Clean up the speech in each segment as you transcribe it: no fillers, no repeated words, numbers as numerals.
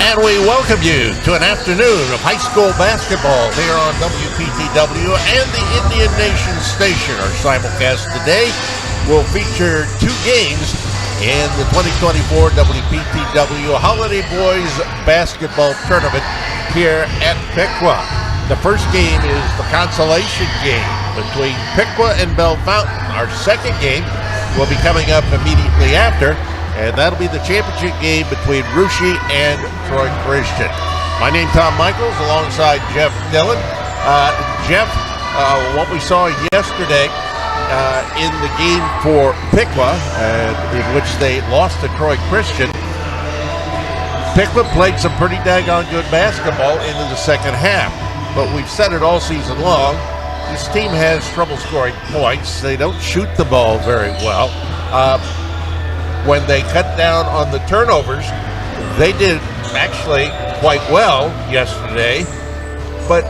And we welcome you to an afternoon of high school basketball here on WPTW and the Indian Nation Station. Our simulcast today will feature two games in the 2024 WPTW Holiday Boys Basketball Tournament here at Piqua. The first game is the consolation game between Piqua and Bellefontaine. Our second game will be coming up immediately after, and that'll be the championship game between Russia and Troy Christian. My name's Tom Michaels alongside Jeff Dillon. Jeff, what we saw yesterday in the game for Piqua, in which they lost to Troy Christian, Piqua played some pretty daggone good basketball into the second half. But we've said it all season long, this team has trouble scoring points. They don't shoot the ball very well. When they cut down on the turnovers, they did actually quite well yesterday. But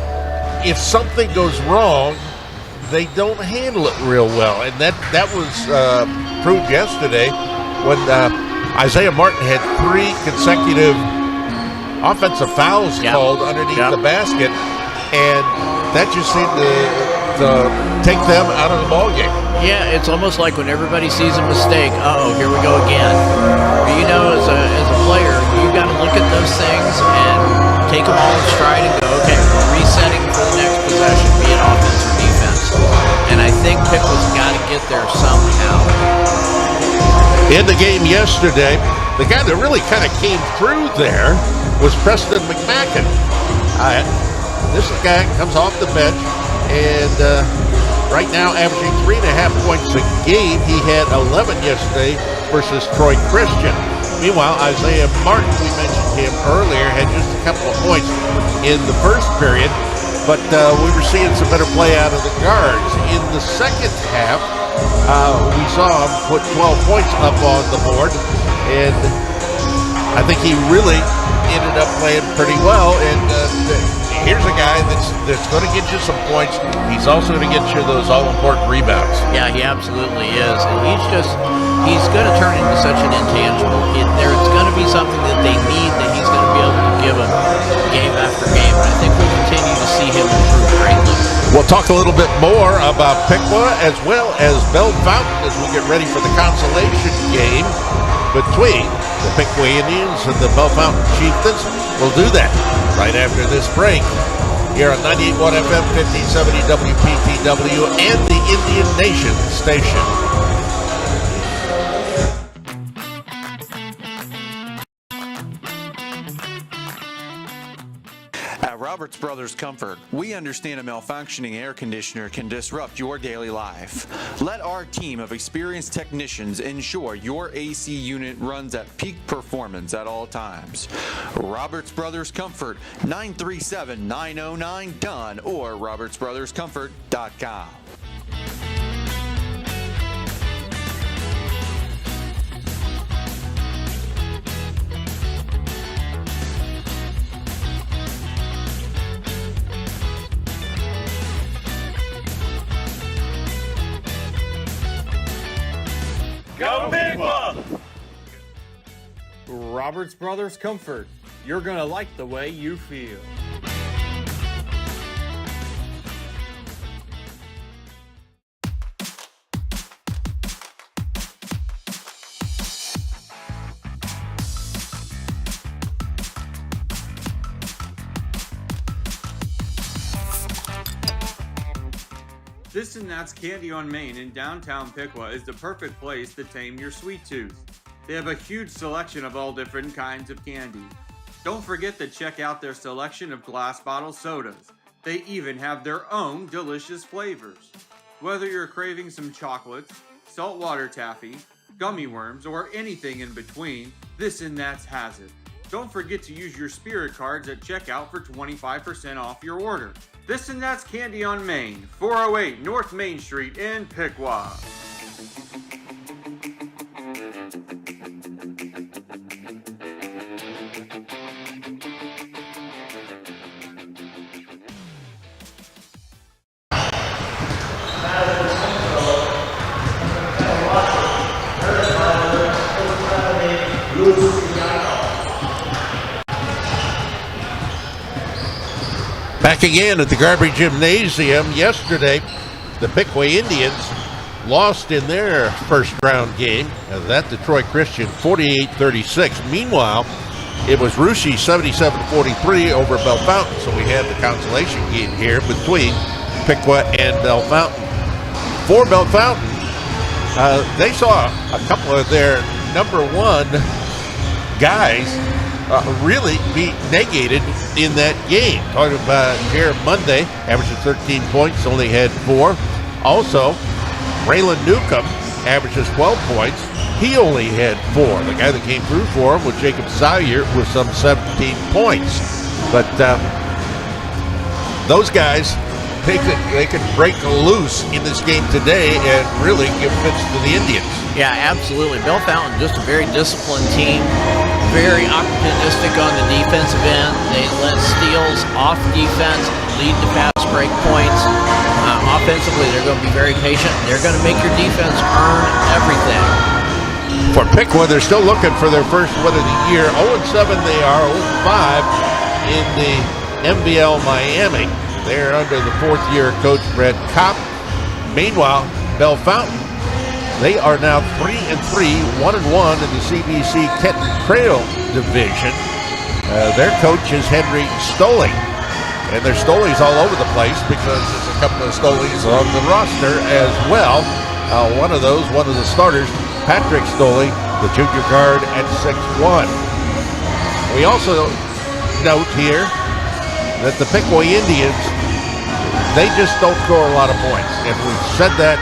if something goes wrong, they don't handle it real well. And that was proved yesterday when Isaiah Martin had three consecutive offensive fouls called underneath the basket. And that just seemed to take them out of the ballgame. Yeah, it's almost like when everybody sees a mistake, here we go again. But as a player, you've got to look at those things and take them all in stride and go, okay, we're resetting for the next possession, be it offense or defense. And I think Piqua's got to get there somehow. In the game yesterday, the guy that really kind of came through there was Preston McMacken. This guy comes off the bench and right now averaging 3.5 points a game. He had 11 yesterday versus Troy Christian. Meanwhile, Isaiah Martin, we mentioned him earlier, had just a couple of points in the first period, but we were seeing some better play out of the guards. In the second half, we saw him put 12 points up on the board, and I think he really ended up playing pretty well. And here's a guy that's going to get you some points. He's also going to get you those all-important rebounds. Yeah, he absolutely is. And he's going to turn into such an intangible. There's going to be something that they need that he's going to be able to give them game after game. And I think we'll continue to see him improve greatly. We'll talk a little bit more about Piqua as well as Bellefontaine as we get ready for the consolation game between the Piqua Indians and the Bellefontaine Chieftains. We'll do that right after this break here on 98.1 FM, 1570 WPTW and the Indian Nation Station. At Roberts Brothers Comfort, we understand a malfunctioning air conditioner can disrupt your daily life. Let our team of experienced technicians ensure your AC unit runs at peak performance at all times. Roberts Brothers Comfort, 937-909-DONE or robertsbrotherscomfort.com. Go Piqua! Roberts Brothers Comfort. You're gonna like the way you feel. This and That's Candy on Main in downtown Piqua is the perfect place to tame your sweet tooth. They have a huge selection of all different kinds of candy. Don't forget to check out their selection of glass bottle sodas. They even have their own delicious flavors. Whether you're craving some chocolates, saltwater taffy, gummy worms, or anything in between, This and That's has it. Don't forget to use your Spirit cards at checkout for 25% off your order. This and That's Candy on Main, 408 North Main Street in Piqua. Back again at the Garbage Gymnasium. Yesterday, the Piqua Indians lost in their first round game. That Detroit Christian 48-36. Meanwhile, it was Russia 77-43 over Bellefontaine. So we had the consolation game here between Piqua and Bellefontaine. For Bellefontaine, they saw a couple of their number one guys really be negated in that game. Talking about Jared Monday, averages 13 points, only had 4. Also, Raylan Newcomb averages 12 points. He only had 4. The guy that came through for him was Jacob Zaire with some 17 points. But those guys, they could break loose in this game today and really give fits to the Indians. Yeah, absolutely. Bellefontaine, just a very disciplined team, very opportunistic on the defensive end. They let steals off defense, lead to fast break points. Offensively, they're going to be very patient. They're going to make your defense earn everything. For Piqua, they're still looking for their first win of the year. 0-7 they are, 0-5 in the MBL Miami. They're under the fourth-year coach Brett Kopp. Meanwhile, Bellefontaine, they are now 3-3, 1-1 in the CBC Kenton Trail division. Their coach is Henry Stoley. And there's Stoleys all over the place because there's a couple of Stoleys on the roster as well. One of the starters, Patrick Stoley, the junior guard at 6'1". We also note here that the Piqua Indians, they just don't score a lot of points. And we've said that.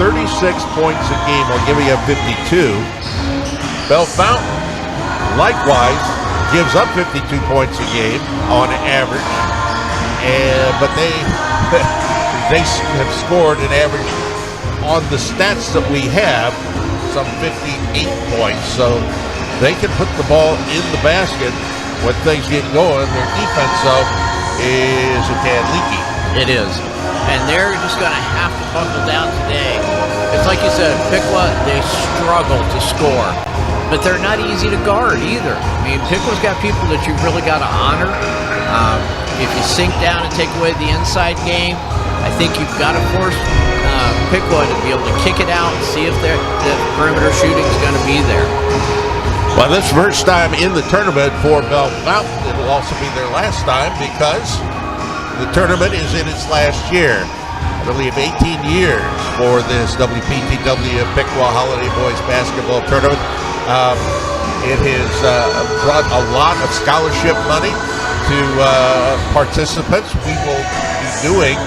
36 points a game will give you a 52. Bellefontaine, likewise, gives up 52 points a game on average. But they have scored an average on the stats that we have, some 58 points. So they can put the ball in the basket when things get going. Their defense, though, is a tad leaky. It is. And they're just going to have to buckle down today. It's like you said, Piqua, they struggle to score. But they're not easy to guard either. I mean, Piqua's got people that you've really got to honor. If you sink down and take away the inside game, I think you've got to force Piqua to be able to kick it out and see if the perimeter shooting is going to be there. Well, this first time in the tournament for Bellefontaine, it will also be their last time because the tournament is in its last year. I believe 18 years for this WPTW Piqua Holiday Boys Basketball Tournament. It has brought a lot of scholarship money to participants. We will be doing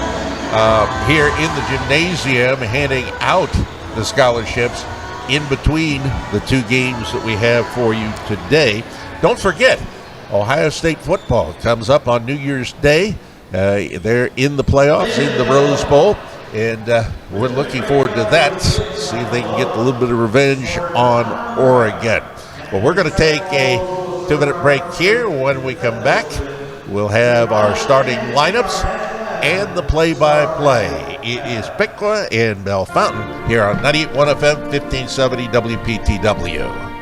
here in the gymnasium, handing out the scholarships in between the two games that we have for you today. Don't forget, Ohio State football comes up on New Year's Day. They're in the playoffs, in the Rose Bowl, and we're looking forward to that. See if they can get a little bit of revenge on Oregon. Well, we're going to take a 2-minute break here. When we come back, we'll have our starting lineups and the play-by-play. It is Piqua and Bellefontaine here on 98.1 FM, 1570 WPTW.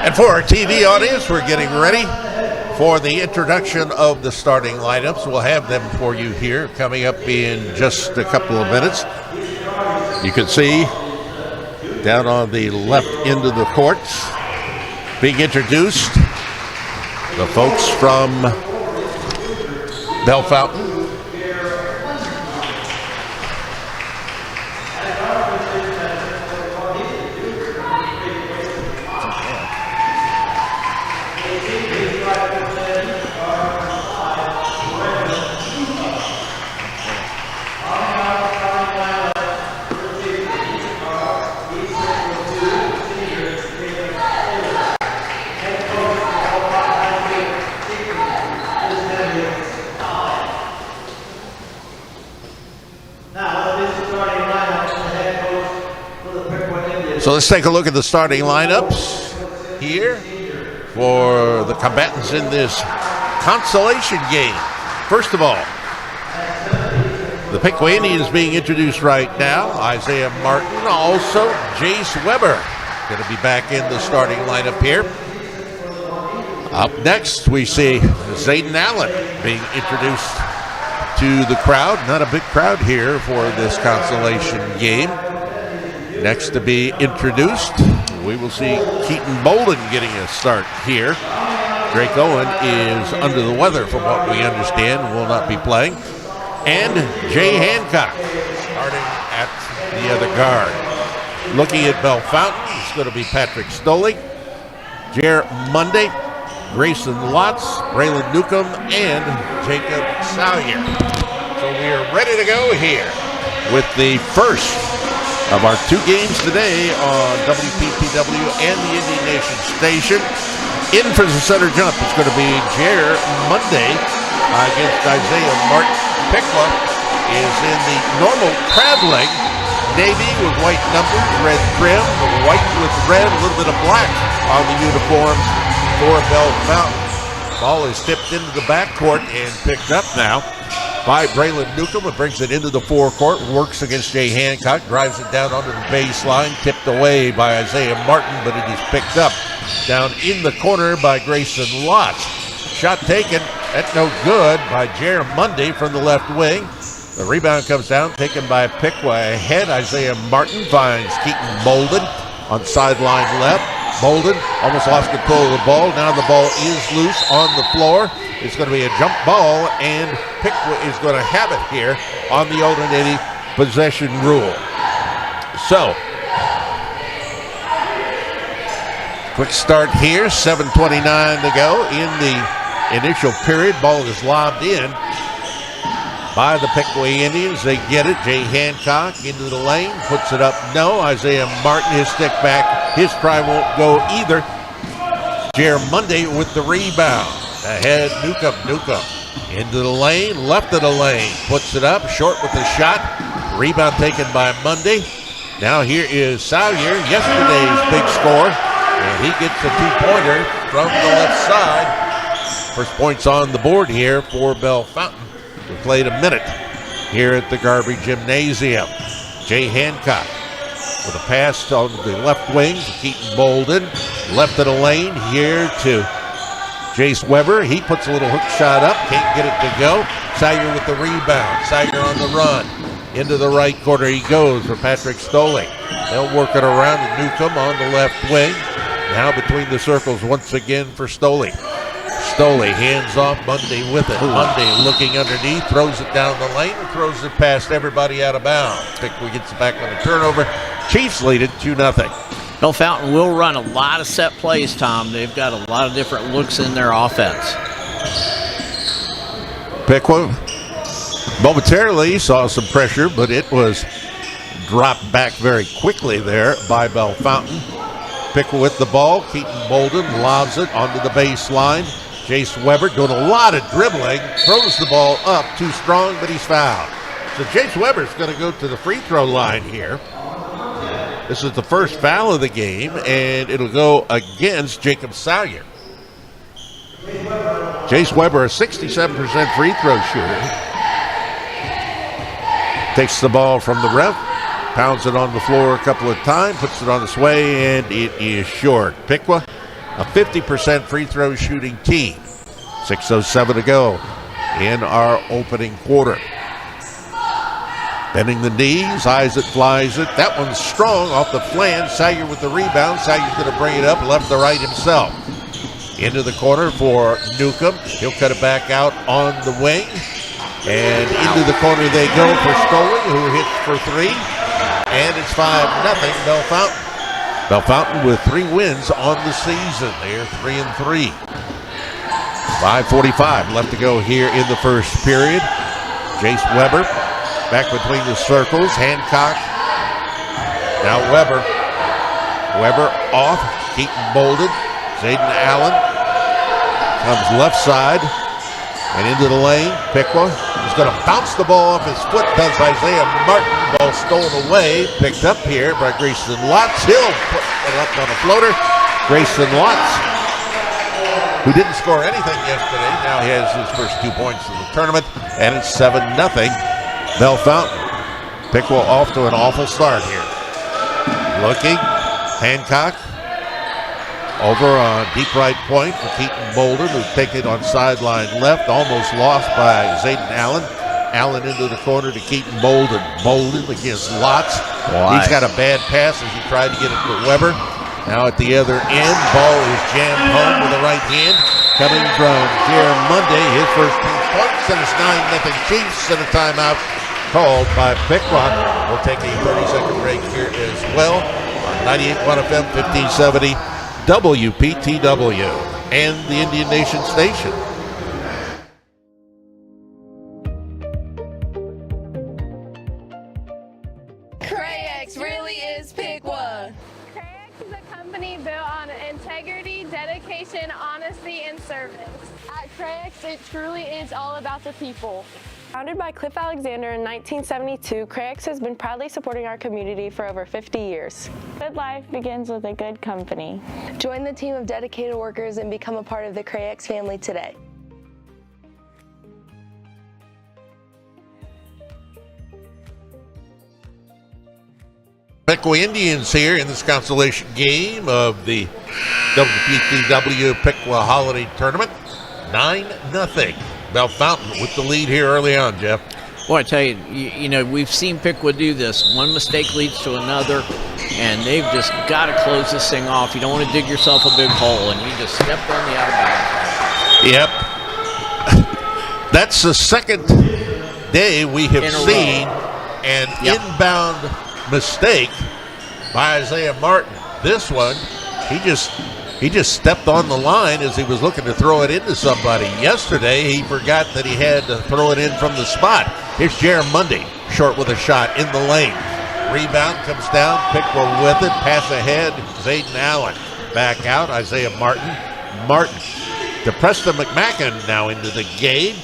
And for our TV audience, we're getting ready for the introduction of the starting lineups. We'll have them for you here coming up in just a couple of minutes. You can see down on the left end of the courts being introduced the folks from Bellefontaine. So let's take a look at the starting lineups here for the combatants in this consolation game. First of all, the Piqua Indians being introduced right now. Isaiah Martin, also Jace Weber going to be back in the starting lineup here. Up next, we see Zayden Allen being introduced to the crowd. Not a big crowd here for this consolation game. Next to be introduced, we will see Keaton Bolden getting a start here. Drake Owen is under the weather from what we understand, will not be playing. And Jay Hancock starting at the other guard. Looking at Bellefontaine, it's going to be Patrick Stoley, Jer Monday, Grayson Lotz, Braylon Newcomb, and Jacob Salyer. So we are ready to go here with the first of our two games today on WPTW and the Indian Nation station. In for the center jump is going to be Jer Monday against Isaiah Martin. Piqua is in the normal crab leg, navy with white numbers, red trim, white with red, a little bit of black on the uniforms for Bellefontaine. Ball is tipped into the backcourt and picked up now by Braylon Newcomb. It brings it into the forecourt, works against Jay Hancock, drives it down onto the baseline, tipped away by Isaiah Martin, but it is picked up down in the corner by Grayson Lotz. Shot taken, that's no good by Jer Monday from the left wing. The rebound comes down, taken by Piqua ahead. Isaiah Martin finds Keaton Bolden on sideline left. Bolden almost lost control of the ball. Now the ball is loose on the floor. It's going to be a jump ball, and Piqua is going to have it here on the alternating possession rule. So, quick start here, 7:29 to go in the initial period. Ball is lobbed in by the Piqua Indians. They get it. Jay Hancock into the lane, puts it up. No. Isaiah Martin, his stick back. His try won't go either. Jer Monday with the rebound. Ahead, Newcomb into the lane, left of the lane, puts it up, short with the shot. Rebound taken by Monday. Now here is Salyer, yesterday's big scorer, and he gets a two-pointer from the left side. First points on the board here for Bellefontaine. We played a minute here at the Garvey Gymnasium. Jay Hancock with a pass on the left wing to Keaton Bolden, left of the lane here to Jace Weber. He puts a little hook shot up, can't get it to go. Salyer with the rebound. Salyer on the run. Into the right corner he goes for Patrick Stoley. They'll work it around to Newcomb on the left wing. Now between the circles once again for Stoley. Stoley hands off, Monday with it. Monday looking underneath, throws it down the lane, and throws it past everybody out of bounds. Piqua gets it back on a turnover. Chiefs lead it 2-0. Bellefontaine will run a lot of set plays, Tom. They've got a lot of different looks in their offense. Piqua momentarily saw some pressure, but it was dropped back very quickly there by Bellefontaine. Piqua with the ball. Keaton Bolden lobs it onto the baseline. Jace Weber doing a lot of dribbling. Throws the ball up too strong, but he's fouled. So Jace Weber's going to go to the free throw line here. This is the first foul of the game, and it'll go against Jacob Salyer. Jace Weber, a 67% free throw shooter. Takes the ball from the ref, pounds it on the floor a couple of times, puts it on its way, and it is short. Piqua, a 50% free throw shooting team. 6:07 to go in our opening quarter. Bending the knees, eyes it, flies it. That one's strong off the flange. Salyer with the rebound. Salyer's going to bring it up left to right himself. Into the corner for Newcomb. He'll cut it back out on the wing. And into the corner they go for Stoley, who hits for three. And it's 5-0 Bellefontaine. Bellefontaine with 3 wins on the season. They're 3-3. 5:45 left to go here in the first period. Jace Weber back between the circles. Hancock. Now Weber. Weber off. Keaton Bolden. Zayden Allen comes left side and into the lane. Piqua is going to bounce the ball off his foot. Does Isaiah Martin. Ball stolen away. Picked up here by Grayson Lotz. He'll put it up on a floater. Grayson Lotz, who didn't score anything yesterday, now he has his first 2 points in the tournament, and it's 7-0 Bellefontaine. Piqua off to an awful start here. Looking, Hancock over on deep right point for Keaton Bolden, who's taken on sideline left, almost lost by Zayden Allen. Allen into the corner to Keaton Bolden. Bolden against Lotz. He's got a bad pass as he tried to get it to Weber. Now at the other end, ball is jammed home with the right hand. Coming from Jared Monday, his first 2 points, and it's 9-0 Chiefs, and a timeout called by Piqua. We'll take a 30-second break here as well on 98.1 FM, 1570 WPTW and the Indian Nation Station. Crayex really is Piqua. Crayex is a company built on integrity, dedication, honesty, and service. At Crayex, it truly is all about the people. Founded by Cliff Alexander in 1972, Crayex has been proudly supporting our community for over 50 years. Good life begins with a good company. Join the team of dedicated workers and become a part of the Crayex family today. Piqua Indians here in this consolation game of the WPTW Piqua Holiday Tournament. 9-0. Bellefontaine with the lead here early on, Jeff. Boy, I tell you, you know, we've seen Piqua do this. One mistake leads to another, and they've just got to close this thing off. You don't want to dig yourself a big hole, and you just stepped on the out of bounds. Yep. That's the second day we have seen an inbound mistake by Isaiah Martin. This one, he just stepped on the line as he was looking to throw it into somebody. Yesterday, he forgot that he had to throw it in from the spot. Here's Jared Monday, short with a shot in the lane. Rebound comes down, Piqua with it, pass ahead, Zayden Allen. Back out, Isaiah Martin. Martin to Preston McMacken now into the game.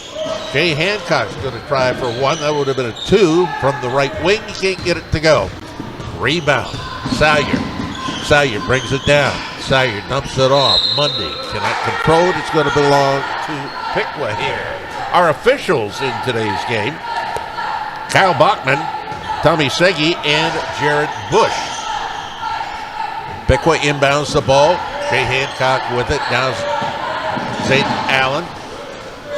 Jay Hancock's going to try for one. That would have been a 2 from the right wing. He can't get it to go. Rebound, Salyer. Salyer brings it down. Salyer dumps it off. Monday cannot control it. It's going to belong to Piqua here. Our officials in today's game: Kyle Bachman, Tommy Segi, and Jared Bush. Piqua inbounds the ball. Jay Hancock with it. Now Zayden Allen.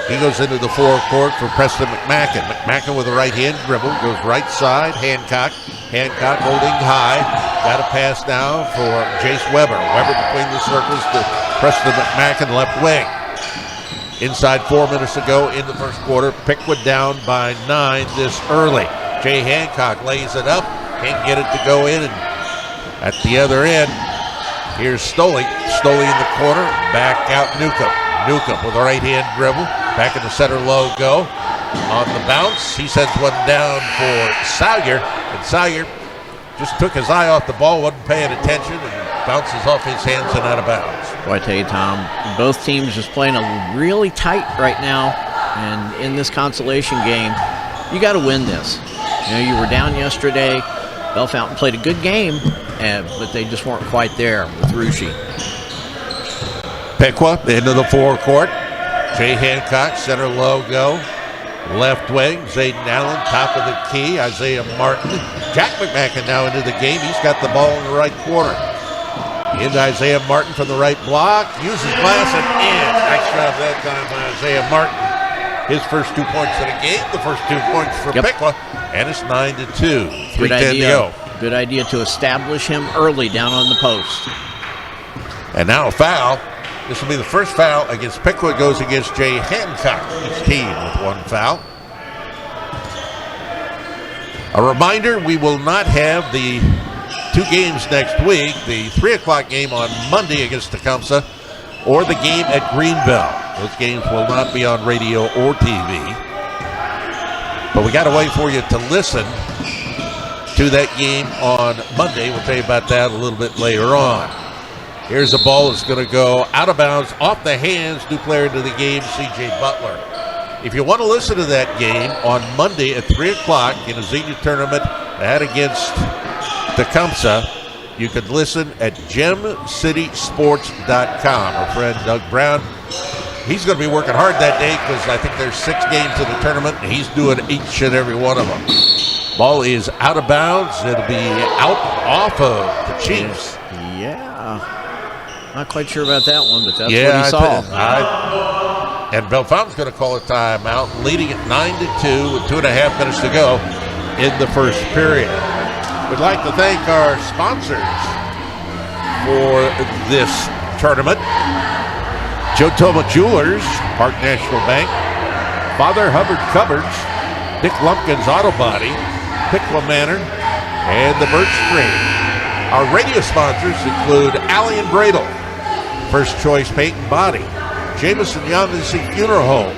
He goes into the forecourt for Preston McMacken. McMacken with a right hand dribble. Goes right side. Hancock. Hancock holding high. Got a pass now for Jace Weber. Weber between the circles to Preston McMacken, left wing. Inside 4 minutes to go in the first quarter. Piqua down by 9 this early. Jay Hancock lays it up. Can't get it to go in. And at the other end, here's Stoley. Stoley in the corner. Back out Newcomb. Newcomb with a right hand dribble. Back in the center low go. On the bounce, he sends one down for Salyer. And Salyer just took his eye off the ball, wasn't paying attention, and bounces off his hands and out of bounds. Boy, I tell you, Tom, both teams just playing really tight right now. And in this consolation game, you got to win this. You know, you were down yesterday. Bellefontaine played a good game, but they just weren't quite there with Rushi. Piqua into the forecourt. Jay Hancock, center low go. Left wing, Zayden Allen, top of the key. Isaiah Martin. Jack McMacken now into the game. He's got the ball in the right corner. Into Isaiah Martin from the right block. Uses glass and in. Nice job that time by Isaiah Martin. His first 2 points of the game. The first 2 points for Piqua. And it's 9-2. 3:10 to go. Good idea to establish him early down on the post. And now a foul. This will be the first foul against Piqua. It goes against Jay Hancock. Each team with 1 foul. A reminder, we will not have the 2 games next week. The 3 o'clock game on Monday against Tecumseh or the game at Greenville. Those games will not be on radio or TV. But we got a way for you to listen to that game on Monday. We'll tell you about that a little bit later on. Here's a ball that's going to go out of bounds, off the hands. New player into the game, C.J. Butler. If you want to listen to that game on Monday at 3 o'clock in a Xenia tournament, that against Tecumseh, you can listen at gemcitysports.com. Our friend Doug Brown, he's going to be working hard that day because I think there's 6 games in the tournament, and he's doing each and every one of them. Ball is out of bounds. It'll be out off of the Chiefs. Yeah. Not quite sure about that one, but that's what he saw. And Bellefontaine's going to call a timeout, leading at 9-2 with 2.5 minutes to go in the first period. We'd like to thank our sponsors for this tournament. Joe Toma Jewelers, Park National Bank, Father Hubbard Cupboards, Dick Lumpkin's Auto Body, Piqua Manor, and the Birch Tree. Our radio sponsors include Alley and Bradle, First Choice Paint and Body, Jameson Yondacy Funeral Home,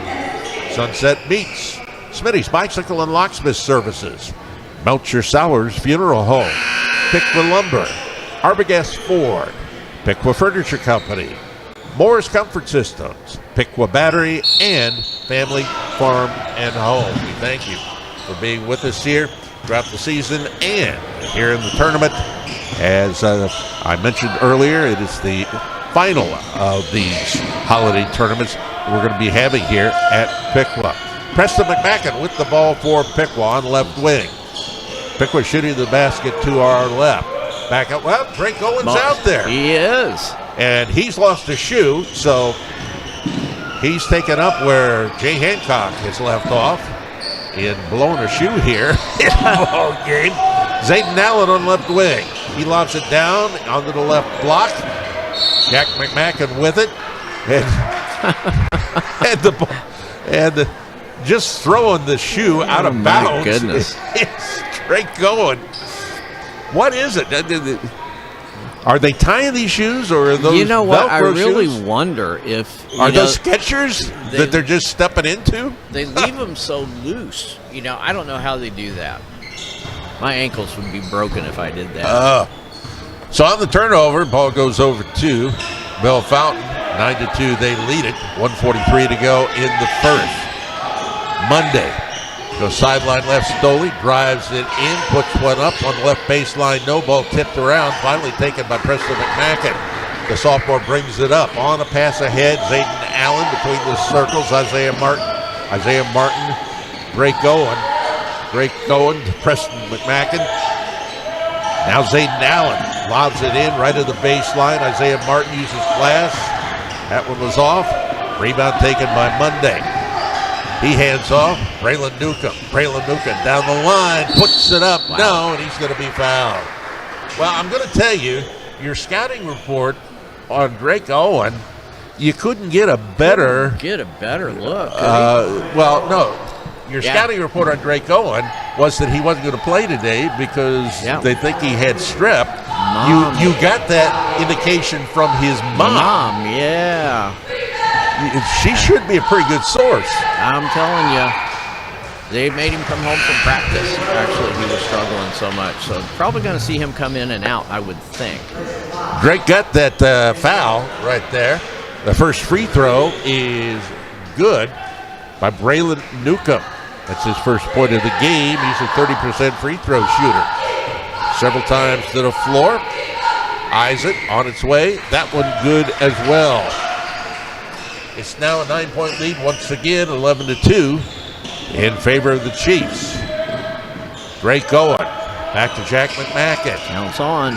Sunset Meats, Smitty's Bicycle and Locksmith Services, Melcher Sowers Funeral Home, Piqua Lumber, Arbogast Ford, Piqua Furniture Company, Moore's Comfort Systems, Piqua Battery, and Family Farm and Home. We thank you for being with us here throughout the season and here in the tournament. As I mentioned earlier, it is the final of these holiday tournaments we're going to be having here at Piqua. Preston McMacken with the ball for Piqua on left wing. Piqua shooting the basket to our left. Back up. Well, Drake Owen's out there. He is. And he's lost a shoe, so he's taken up where Jay Hancock has left off in blowing a shoe here in the ball game. Zayden Allen on left wing. He lobs it down onto the left block. Jack McMacken with it. And, just throwing the shoe out of bounds. My goodness. It's Drake Owen. What is it? Are they tying these shoes, or are those You know what? Velcro I really shoes? wonder if Are those Skechers that they're just stepping into? They leave them so loose. I don't know how they do that. My ankles would be broken if I did that. So on the turnover, ball goes over to Bellefontaine. 9-2, they lead it. 1:43 to go in the first. Monday goes sideline left. Stoley drives it in, puts one up on the left baseline. No ball tipped around. Finally taken by Preston McMacken. The sophomore brings it up on a pass ahead. Zayden Allen between the circles. Isaiah Martin. Drake Owen to Preston McMacken. Now Zayden Allen lobs it in right at the baseline. Isaiah Martin uses glass. That one was off. Rebound taken by Monday. He hands off. Braylon Newcomb down the line, puts it up. Wow. No, and he's going to be fouled. Well, I'm going to tell you, your scouting report on Drake Owen, you couldn't get a better look. No. Your scouting report on Drake Owen was that he wasn't going to play today because they think he had strep. You got that indication from his mom. Yeah. She should be a pretty good source. I'm telling you. They made him come home from practice. Actually, he was struggling so much. So probably going to see him come in and out, I would think. Drake got that foul right there. The first free throw is good by Braylon Newcomb. That's his first point of the game. He's a 30% free throw shooter. Several times to the floor. Eyes it on its way. That one good as well. It's now a 9-point lead once again, 11-2 in favor of the Chiefs. Drake Owen back to Jack McMacken. Counts on.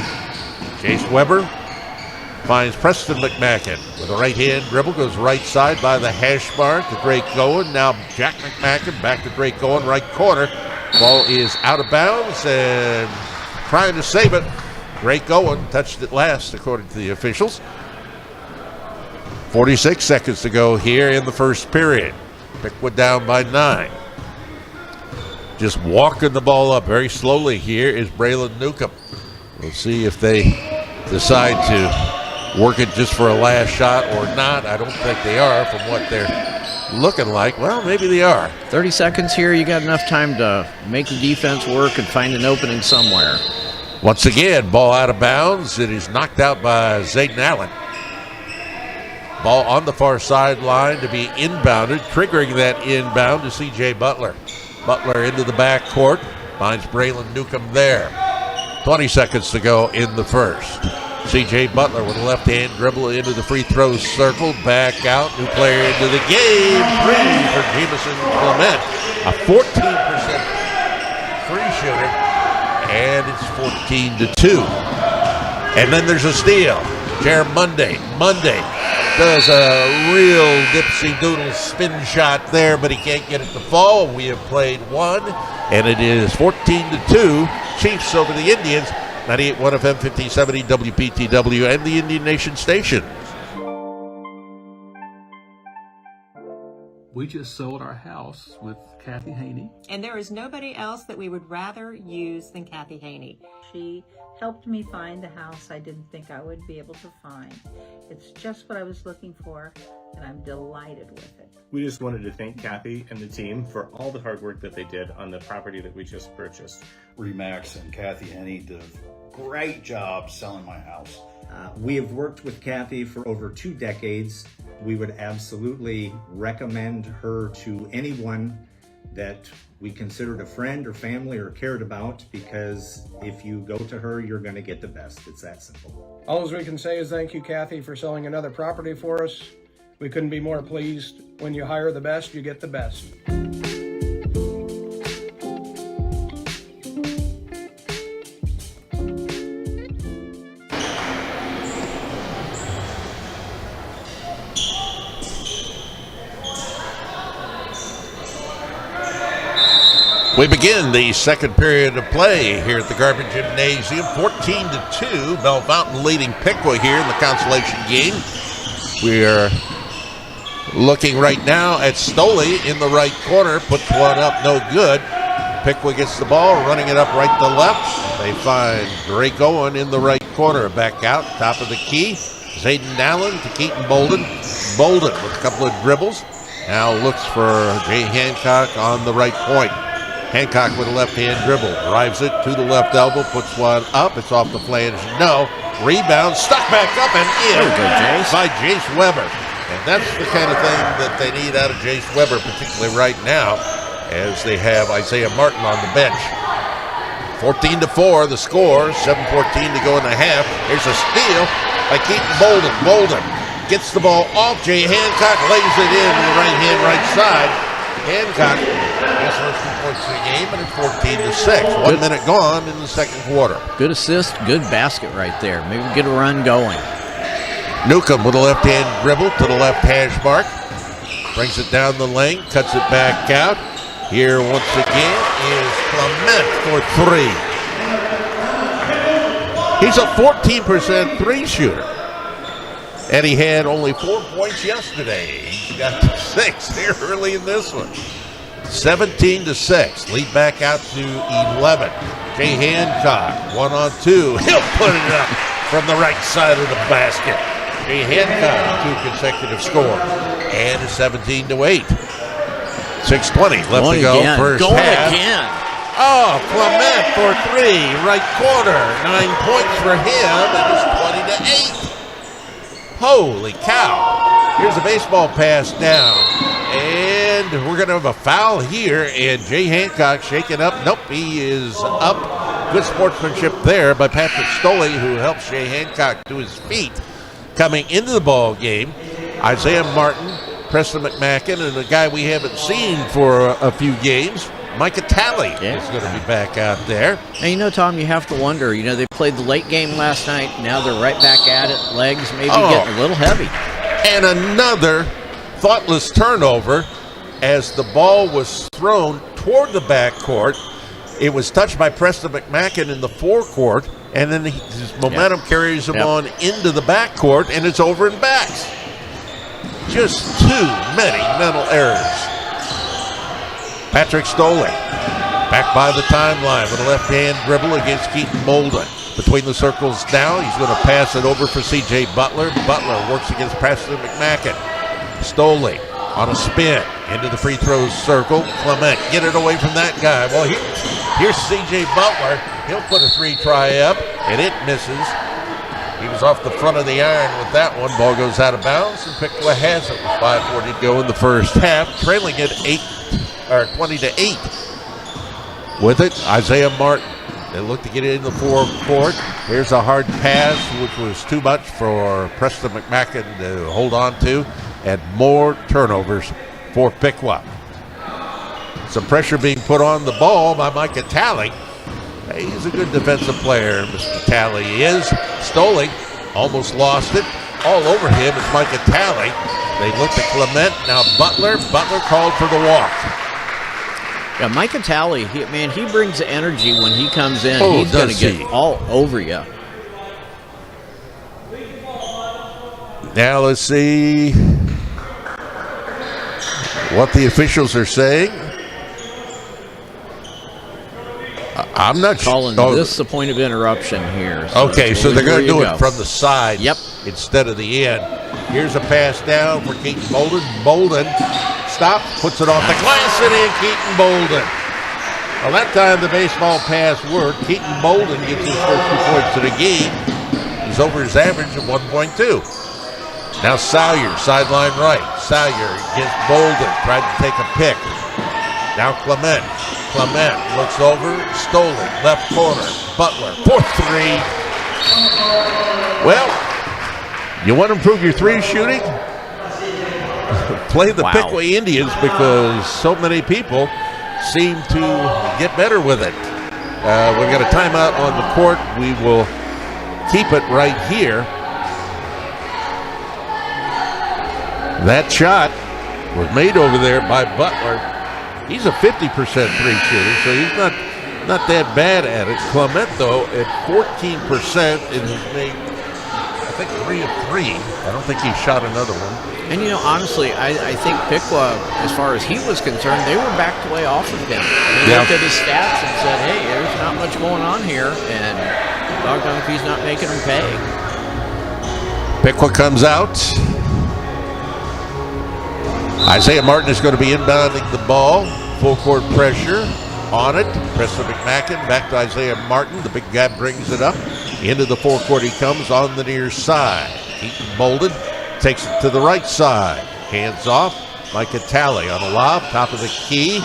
Chase Weber finds Preston McMacken with a right-hand dribble, goes right side by the hash mark to Drake Owen. Now Jack McMacken back to Drake Owen, right corner. Ball is out of bounds and trying to save it. Drake Owen touched it last, according to the officials. 46 seconds to go here in the first period. Piqua down by 9. Just walking the ball up very slowly here is Braylon Newcomb. We'll see if they decide to work it just for a last shot or not. I don't think they are from what they're looking like. Well, maybe they are. 30 seconds here. You got enough time to make the defense work and find an opening somewhere. Once again, ball out of bounds. It is knocked out by Zayden Allen. Ball on the far sideline to be inbounded, triggering that inbound to C.J. Butler. Butler into the backcourt, finds Braylon Newcomb there. 20 seconds to go in the first. C.J. Butler with a left-hand dribble into the free throw circle, back out, new player into the game. 3 for Jamison Clement. A 14% free shooter, and it's 14-2. And then there's a steal. Jared Monday does a real dipsy-doodle spin shot there, but he can't get it to fall. We have played one, and it is 14-2. Chiefs over the Indians. 98.1 FM, 1570 WPTW, and the Indian Nation station. We just sold our house with Kathy Haney. And there is nobody else that we would rather use than Kathy Haney. She helped me find the house I didn't think I would be able to find. It's just what I was looking for, and I'm delighted with it. We just wanted to thank Kathy and the team for all the hard work that they did on the property that we just purchased. Remax and Kathy Henny did a great job selling my house. We have worked with Kathy for over 2 decades. We would absolutely recommend her to anyone that we considered a friend or family or cared about, because if you go to her, you're going to get the best. It's that simple. All we can say is thank you, Kathy, for selling another property for us. We couldn't be more pleased. When you hire the best, you get the best. We begin the second period of play here at the Garvin Gymnasium. 14-2, Bellefontaine leading Piqua here in the consolation game. We are looking right now at Stoley in the right corner, puts one up, no good. Piqua gets the ball, running it up right to left. They find Drake Owen in the right corner, back out, top of the key. Zayden Allen to Keaton Bolden. Bolden with a couple of dribbles. Now looks for Jay Hancock on the right point. Hancock with a left-hand dribble, drives it to the left elbow, puts one up. It's off the flange. No. Rebound, stuck back up and in by Jace Weber. And that's the kind of thing that they need out of Jace Weber, particularly right now, as they have Isaiah Martin on the bench. 14-4, the score. 7:14 to go in the half. Here's a steal by Keaton Bolden. Bolden gets the ball off. Jay Hancock lays it in to the right-hand right side. Hancock gets first 2 points of the game, and it's 14-6. 1 minute gone in the second quarter. Good assist, good basket right there. Maybe get a run going. Newcomb with a left-hand dribble to the left hash mark. Brings it down the lane, cuts it back out. Here once again is Clement for 3. He's a 14% 3 shooter. And he had only 4 points yesterday. He got to 6 here early in this one. 17-6. Lead back out to 11. Jay Hancock, 1-on-2. He'll put it up from the right side of the basket. Jay Hancock, 2 consecutive scores. And it's 17-8. 6:20 left to go. First half. Again. Oh, Clement for 3. Right corner. 9 points for him. And it's 20-8. Holy cow. Here's a baseball pass down. And we're going to have a foul here. And Jay Hancock shaken up. Nope, he is up. Good sportsmanship there by Patrick Stoley, who helps Jay Hancock to his feet. Coming into the ball game, Isaiah Martin, Preston McMacken, and a guy we haven't seen for a few games, Micah Talley is going to be back out there. And Tom, you have to wonder, they played the late game last night. Now they're right back at it. Legs maybe getting a little heavy. And another thoughtless turnover as the ball was thrown toward the backcourt. It was touched by Preston McMacken in the forecourt, and then his momentum carries him on into the backcourt, and it's over and backs. Just too many mental errors. Patrick Stoley back by the timeline with a left-hand dribble against Keaton Molden. Between the circles now, he's going to pass it over for C.J. Butler. Butler works against Preston McMacken. Stoley on a spin into the free throw circle. Clement, get it away from that guy. Well, here's C.J. Butler. He'll put a three-try up, and it misses. He was off the front of the iron with that one. Ball goes out of bounds, and Piqua has it with 5:40 to go in the first half, trailing it 20-8. With it, Isaiah Martin. They look to get it in the forecourt. Here's a hard pass, which was too much for Preston McMacken to hold on to, and more turnovers for Piqua. Some pressure being put on the ball by Micah Talley. He's a good defensive player, Mr. Talley is. Stoley almost lost it. All over him is Micah Talley. They look to Clement. Now Butler. Butler called for the walk. Yeah, Micah Talley, he brings the energy when he comes in. Oh, he's going to get all over you. Now let's see what the officials are saying. I'm not calling this the point of interruption here. So they're going to do it from the side instead of the end. Here's a pass down for Keaton Bolden. Bolden stops, puts it off the glass, and in Keaton Bolden. Well, that time the baseball pass worked. Keaton Bolden gets his first 2 points of the game. He's over his average of 1.2. Now Salyer, sideline right. Salyer against Bolden, tried to take a pick. Now Clement. Clement looks over, Stoley, left corner, Butler, 4-3. Well, you want to improve your three shooting? Play the Piqua Indians, because so many people seem to get better with it. We've got a timeout on the court. We will keep it right here. That shot was made over there by Butler. He's a 50% three shooter, so he's not that bad at it. Clement, though, at 14% and has made, I think, 3 of 3. I don't think he shot another one. And, honestly, I think Piqua, as far as he was concerned, they were backed away off of him. They looked at his stats and said, hey, there's not much going on here, and doggone if he's not making them pay. Piqua comes out. Isaiah Martin is going to be inbounding the ball. Full court pressure on it. Preston McMacken back to Isaiah Martin. The big guy brings it up. Into the forecourt he comes on the near side. Keaton Bolden takes it to the right side. Hands off. Micah Talley on a lob. Top of the key.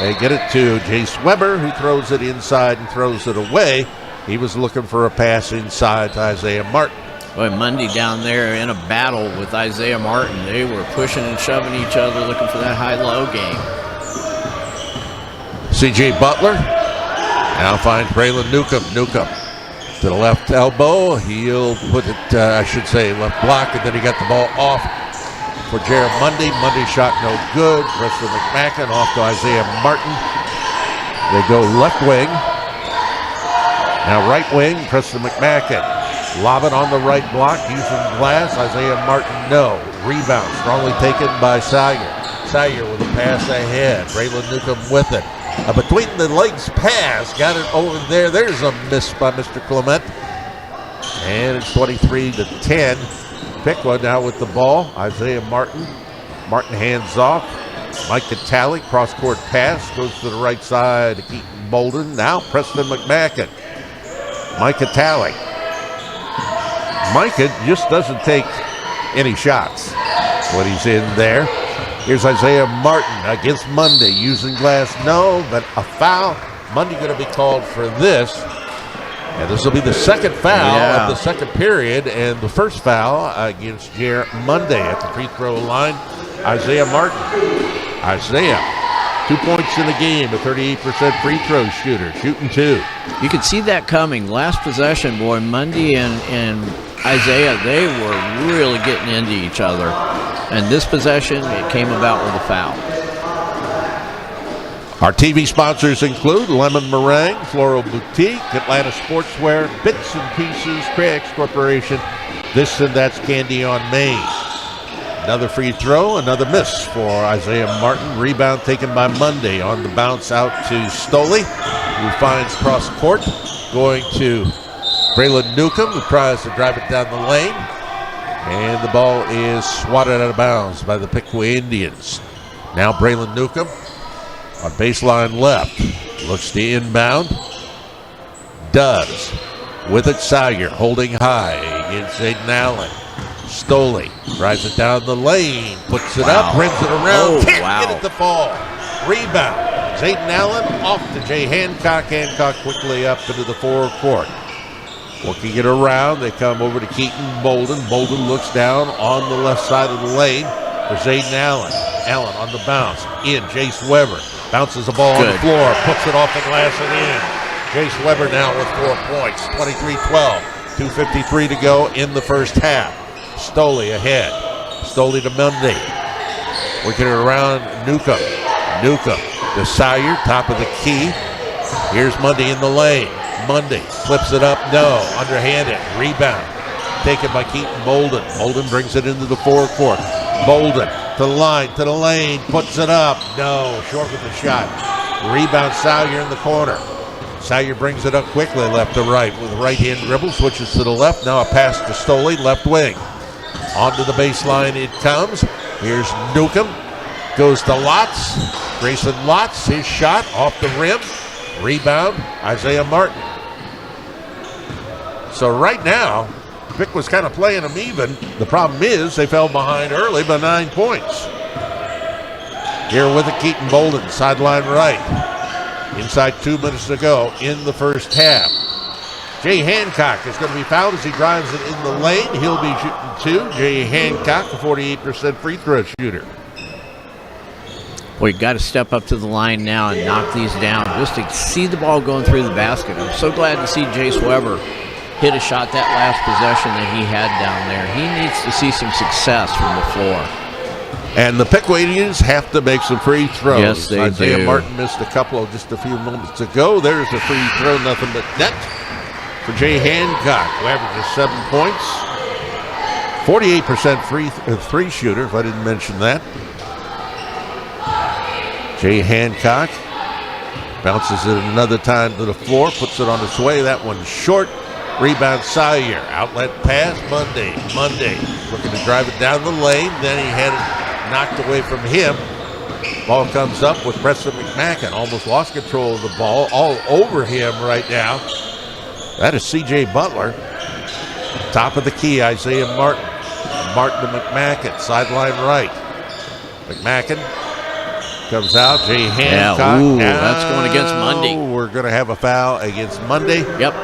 They get it to Jace Weber, who throws it inside and throws it away. He was looking for a pass inside to Isaiah Martin. Boy, Monday down there in a battle with Isaiah Martin. They were pushing and shoving each other, looking for that high-low game. C.J. Butler now finds Braylon Newcomb. Newcomb to the left elbow. He'll put it, left block, and then he got the ball off for Jared Monday. Monday shot no good. Preston McMacken off to Isaiah Martin. They go left wing. Now right wing, Preston McMacken. Lob it on the right block, using glass. Isaiah Martin, no. Rebound, strongly taken by Salyer. Salyer with a pass ahead. Braylon Newcomb with it. Between the legs pass, got it over there. There's a miss by Mr. Clement. And it's 23-10. Piqua now with the ball. Isaiah Martin. Martin hands off. Micah Talley, cross-court pass, goes to the right side to Keaton Bolden. Now Preston McMacken. Micah Talley. Micah just doesn't take any shots when he's in there. Here's Isaiah Martin against Monday, using glass, no, but a foul. Monday going to be called for this. And this will be the second foul of the second period, and the first foul against Jared Monday at the free throw line. Isaiah Martin. Isaiah 2 points in the game, a 38% free throw shooter, shooting 2. You could see that coming. Last possession, boy, Mundy and Isaiah, they were really getting into each other. And this possession, it came about with a foul. Our TV sponsors include Lemon Meringue, Floral Boutique, Atlanta Sportswear, Bits and Pieces, Craix Corporation. This and That's Candy on Main. Another free throw, another miss for Isaiah Martin. Rebound taken by Mundy on the bounce out to Stoley, who finds cross court, going to Braylon Newcomb, who tries to drive it down the lane. And the ball is swatted out of bounds by the Piqua Indians. Now Braylon Newcomb on baseline left. Looks to inbound. Does. With it, Sawyer holding high against Aiden Allen. Stoley drives it down the lane, puts it up, brings it around, can't get it to fall. Rebound. Zayden Allen off to Jay Hancock. Hancock quickly up into the forecourt. Working it around, they come over to Keaton Bolden. Bolden looks down on the left side of the lane for Zayden Allen. Allen on the bounce. In, Jace Weber. Bounces the ball on the floor, puts it off the glass and in. Jace Weber now with 4 points, 23-12. 2:53 to go in the first half. Stoley ahead. Stoley to Mundy. Working it around Newcomb. Newcomb to Sawyer, top of the key. Here's Mundy in the lane. Mundy flips it up, no. Underhanded. Rebound. Taken by Keaton Bolden. Bolden brings it into the forecourt. Bolden to the line, to the lane, puts it up. No, short with the shot. Rebound Sawyer in the corner. Sawyer brings it up quickly left to right with a right-hand dribble, switches to the left. Now a pass to Stoley, left wing. Onto the baseline it comes. Here's Newcomb. Goes to Lotz. Grayson Lotz, his shot off the rim. Rebound, Isaiah Martin. So right now, Vic was kind of playing them even. The problem is they fell behind early by 9 points. Here with it, Keaton Bolden, sideline right. Inside 2 minutes to go in the first half. Jay Hancock is going to be fouled as he drives it in the lane. He'll be shooting 2. Jay Hancock, a 48% free throw shooter. Well, you got to step up to the line now and knock these down just to see the ball going through the basket. I'm so glad to see Jace Weber hit a shot that last possession that he had down there. He needs to see some success from the floor. And the Piqua Indians have to make some free throws. Yes, they Isaiah do. Martin missed a couple just a few moments ago. There's a free throw, nothing but net for Jay Hancock, who averages 7 points. 48% free shooter, if I didn't mention that. Jay Hancock bounces it another time to the floor, puts it on its way. That one's short. Rebound Sawyer. Outlet pass, Mundy. Mundy looking to drive it down the lane. Then he had it knocked away from him. Ball comes up with Preston McMacken. Almost lost control of the ball. All over him right now. That is C.J. Butler. Top of the key, Isaiah Martin. Martin to McMacken. Sideline right. McMacken comes out. Jay Hancock. Yeah, ooh, that's going against Mundy. We're going to have a foul against Mundy. Yep.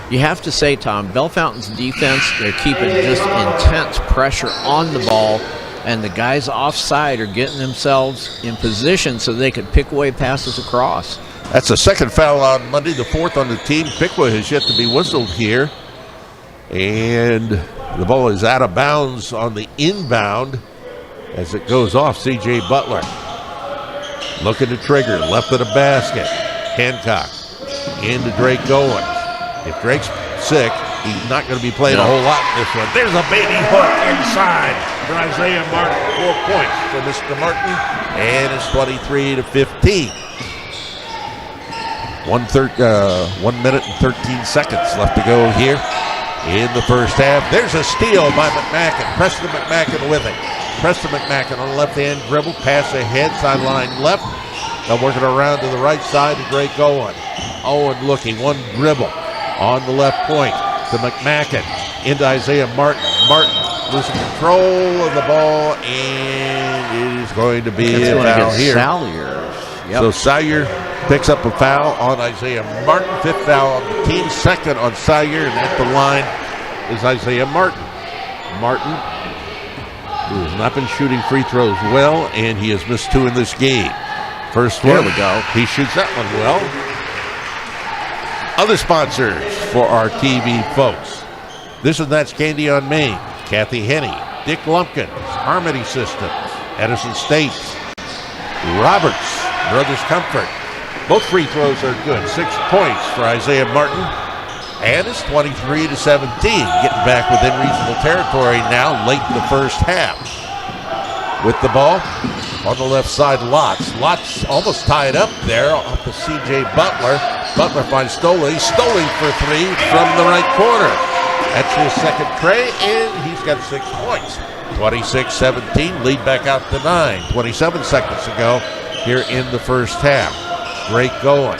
You have to say, Tom, Bellefontaine's defense, they're keeping just intense pressure on the ball, and the guys offside are getting themselves in position so they can pick away passes across. That's the second foul on Mundy, the fourth on the team. Piqua has yet to be whistled here. And the ball is out of bounds on the inbound as it goes off. C.J. Butler looking to trigger, left of the basket. Hancock into Drake Owens. If Drake's sick, he's not going to be playing a whole lot in this one. There's a baby hook inside for Isaiah Martin. 4 points for Mr. Martin, and it's 23-15. 1 minute and 13 seconds left to go here in the first half. There's a steal by McMacken. Preston McMacken with it. Preston McMacken on the left-hand dribble. Pass ahead, sideline left. Now working around to the right side to Drake Owen. Owen looking, one dribble on the left point to McMacken. Into Isaiah Martin. Martin losing control of the ball, and it is going to be a foul here. Yep. So Sawyer picks up a foul on Isaiah Martin. 5th foul on the team. 2nd on Sawyer, and at the line is Isaiah Martin. Martin who has not been shooting free throws well, and he has missed 2 in this game. First one, there we go. He shoots that one well. Other sponsors for our TV folks. This and That's Candy on Main. Kathy Henney, Dick Lumpkins, Harmony Systems, Edison State, Roberts, Brothers Comfort. Both free throws are good. 6 points for Isaiah Martin. And it's 23-17. Getting back within reasonable territory now, late in the first half. With the ball on the left side, Lotz. Lotz almost tied up there off of C.J. Butler. Butler finds Stoley. Stoley for 3 from the right corner. That's his second tray, and he's got 6 points. 26-17, lead back out to 9. 27 seconds ago here in the first half. Great going.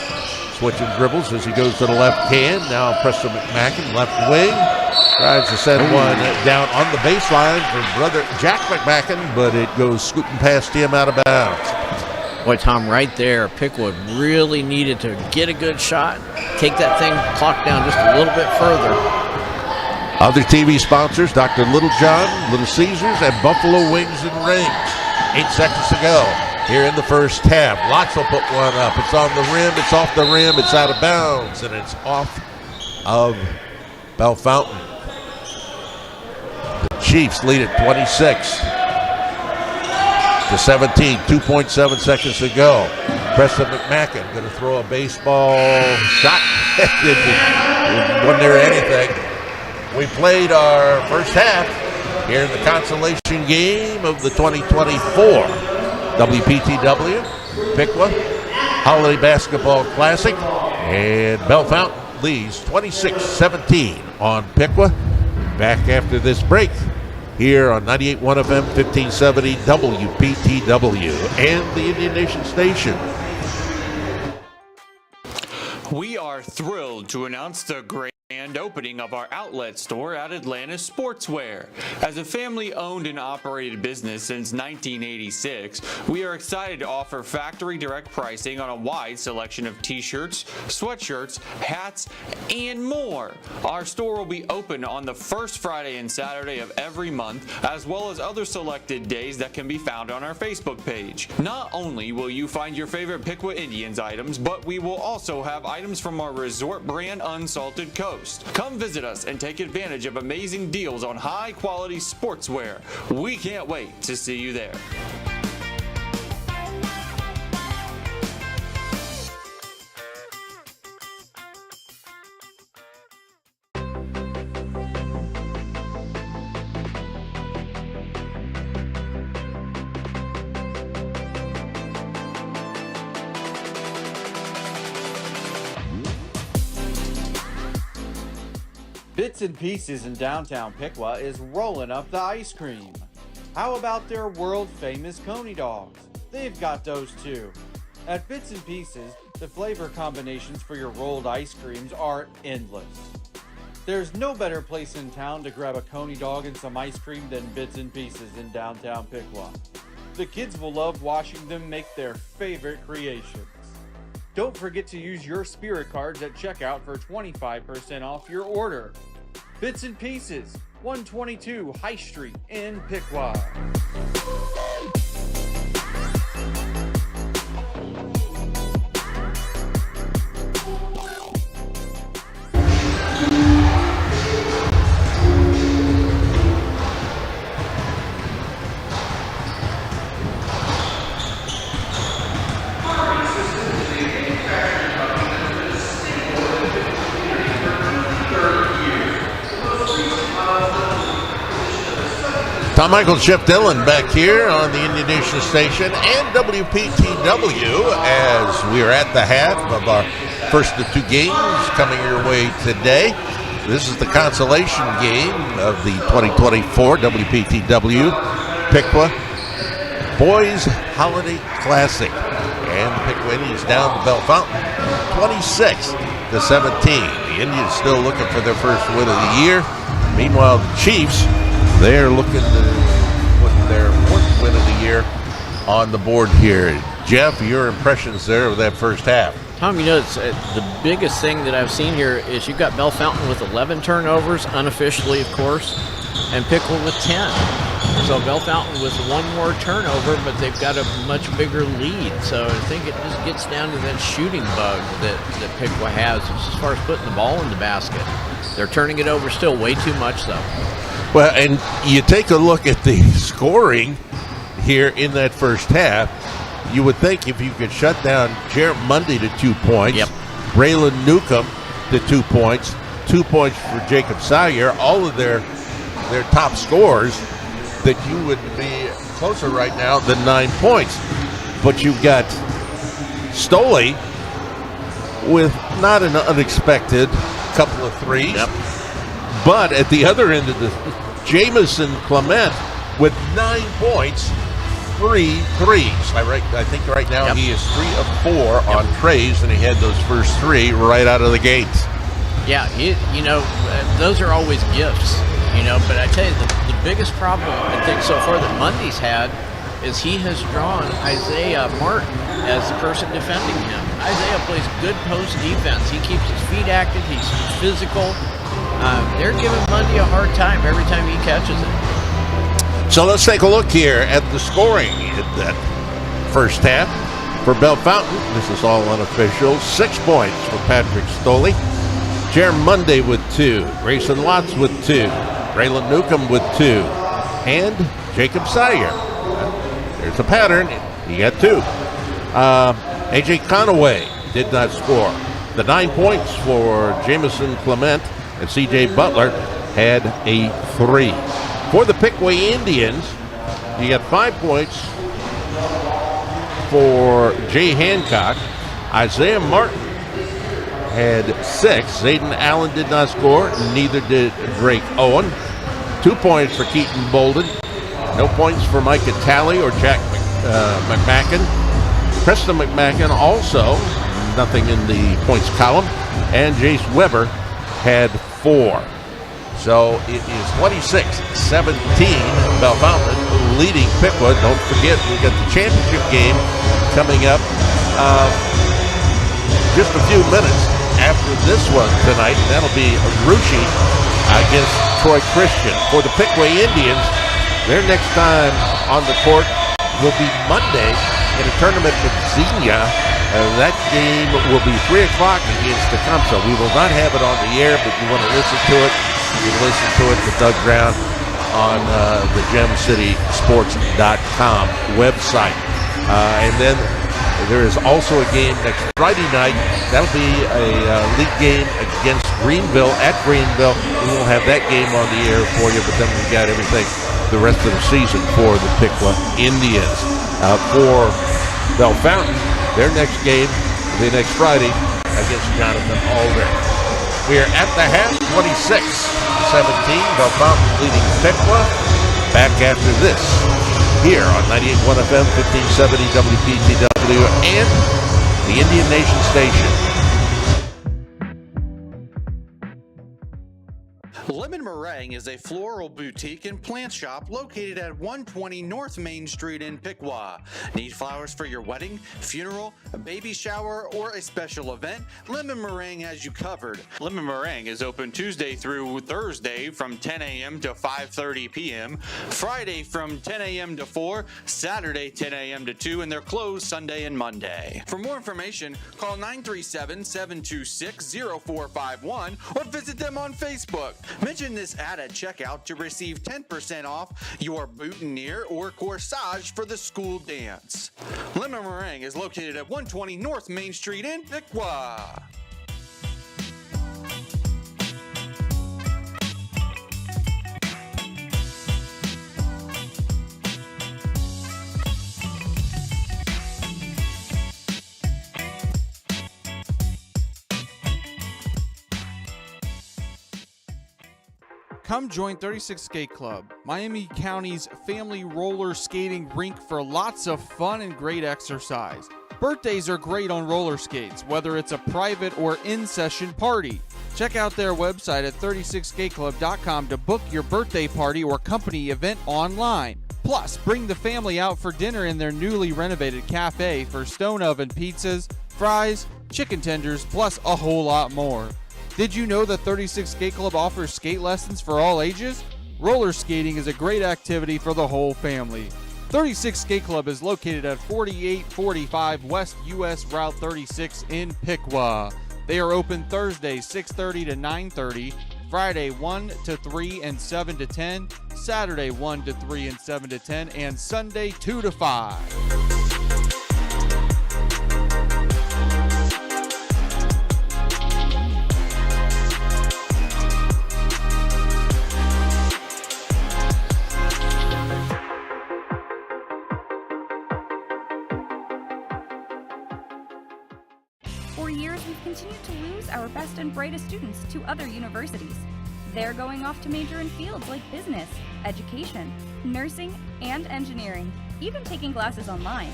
Switching dribbles as he goes to the left hand. Now Preston McMacken, left wing. Tries to send one down on the baseline for brother Jack McMacken, but it goes scooting past him out of bounds. Boy, Tom, right there, Piqua really needed to get a good shot, take that thing, clock down just a little bit further. Other TV sponsors, Dr. Littlejohn, Little Caesars, and Buffalo Wings and Rings. 8 seconds to go here in the first half. Lotz will put one up. It's on the rim. It's off the rim. It's out of bounds, and it's off of Bellefontaine. The Chiefs lead at 26-17. 2.7 seconds to go. Preston McMacken going to throw a baseball shot. It wasn't there anything. We played our first half here in the consolation game of the 2024 WPTW Piqua Holiday Basketball Classic, and Bellefontaine leads 26-17 on Piqua. Back after this break here on 98.1 FM, 1570 WPTW and the Indian Nation Station. We are thrilled to announce the grand opening of our outlet store at Atlantis Sportswear. As a family-owned and operated business since 1986, we are excited to offer factory direct pricing on a wide selection of t-shirts, sweatshirts, hats, and more. Our store will be open on the first Friday and Saturday of every month, as well as other selected days that can be found on our Facebook page. Not only will you find your favorite Piqua Indians items, but we will also have items from our resort brand Unsalted Coast. Come visit us and take advantage of amazing deals on high-quality sportswear. We can't wait to see you there. Bits and Pieces in downtown Piqua is rolling up the ice cream. How about their world-famous Coney Dogs? They've got those too. At Bits and Pieces, the flavor combinations for your rolled ice creams are endless. There's no better place in town to grab a Coney Dog and some ice cream than Bits and Pieces in downtown Piqua. The kids will love watching them make their favorite creations. Don't forget to use your Spirit cards at checkout for 25% off your order. Bits and Pieces, 122 High Street in Piqua. Tom Michael, Chip Dillon back here on the Indian Nation Station and WPTW as we are at the half of our first of 2 games coming your way today. This is the consolation game of the 2024 WPTW Piqua Boys Holiday Classic. And the Piqua Indians down to Bellefontaine 26-17. The Indians still looking for their first win of the year. Meanwhile, the Chiefs, they're looking to put their 4th win of the year on the board here. Jeff, your impressions there of that first half? Tom, you know, it's, the biggest thing that I've seen here is you've got Bellefontaine with 11 turnovers, unofficially, of course, and Piqua with 10. So Bellefontaine with one more turnover, but they've got a much bigger lead. So I think it just gets down to that shooting bug that Piqua has as far as putting the ball in the basket. They're turning it over still way too much, though. Well, and you take a look at the scoring here in that first half, you would think if you could shut down Jarrett Mundy to 2 points, Braylon Newcomb to 2 points, 2 points for Jacob Sawyer, all of their top scorers, that you would be closer right now than 9 points. But you've got Stoley with not an unexpected couple of threes. But at the other end of the Jamison Clement with 9 points, 3 threes. I think right now he is 3 of 4 on trays, and he had those first 3 right out of the gates. Yeah, those are always gifts, but I tell you, the biggest problem I think so far that Mundy's had is he has drawn Isaiah Martin as the person defending him. Isaiah plays good post defense. He keeps his feet active. He's physical. They're giving Mundy a hard time every time he catches it. So let's take a look here at the scoring in that first half for Bellefontaine. This is all unofficial. 6 points for Patrick Stoley. Jared Mundy with 2. Grayson Lotz with 2. Braylon Newcomb with 2. And Jacob Sawyer. There's a pattern. He got 2. A.J. Conaway did not score. The 9 points for Jamison Clement, and C.J. Butler had a 3. For the Piqua Indians, you got 5 points for Jay Hancock. Isaiah Martin had 6. Zayden Allen did not score. Neither did Drake Owen. 2 points for Keaton Bolden. No points for Micah Talley or Jack McMacken. Preston McMacken also nothing in the points column. And Jace Weber had 4. So it is 26-17. Bellefontaine leading Piqua. Don't forget, we got the championship game coming up just a few minutes after this one tonight. That'll be Rucci against Troy Christian. For the Piqua Indians, their next time on the court will be Monday in a tournament with Xenia. That game will be 3 o'clock against Tecumseh. We will not have it on the air, but you want to listen to it, you can listen to it with Doug Brown on the GemCitySports.com website. And then there is also a game next Friday night. That'll be a league game against Greenville at Greenville. We will have that game on the air for you, but then we've got everything the rest of the season for the Piqua Indians. For Bellefontaine, their next game will be next Friday against Jonathan Alder. We are at the half, 26-17. Bellefontaine leading Piqua. Back after this here on 98.1 FM, 1570 WPTW, and the Indian Nation Station. Lemon Meringue is a floral boutique and plant shop located at 120 North Main Street in Piqua. Need flowers for your wedding, funeral, a baby shower, or a special event? Lemon Meringue has you covered. Lemon Meringue is open Tuesday through Thursday from 10 a.m. to 5:30 p.m., Friday from 10 a.m. to 4, Saturday 10 a.m. to 2, and they're closed Sunday and Monday. For more information, call 937-726-0451 or visit them on Facebook. Mention this ad at checkout to receive 10% off your boutonniere or corsage for the school dance. Lemon Meringue is located at 120 North Main Street in Piqua. Come join 36 Skate Club, Miami County's family roller skating rink for lots of fun and great exercise. Birthdays are great on roller skates, whether it's a private or in-session party. Check out their website at 36skateclub.com to book your birthday party or company event online. Plus, bring the family out for dinner in their newly renovated cafe for stone oven pizzas, fries, chicken tenders, plus a whole lot more. Did you know that 36 Skate Club offers skate lessons for all ages? Roller skating is a great activity for the whole family. 36 Skate Club is located at 4845 West US Route 36 in Piqua. They are open Thursday 6:30 to 9:30, Friday 1 to 3 and 7 to 10, Saturday 1 to 3 and 7 to 10, and Sunday 2 to 5. For years, we've continued to lose our best and brightest students to other universities. They're going off to major in fields like business, education, nursing, and engineering, even taking classes online.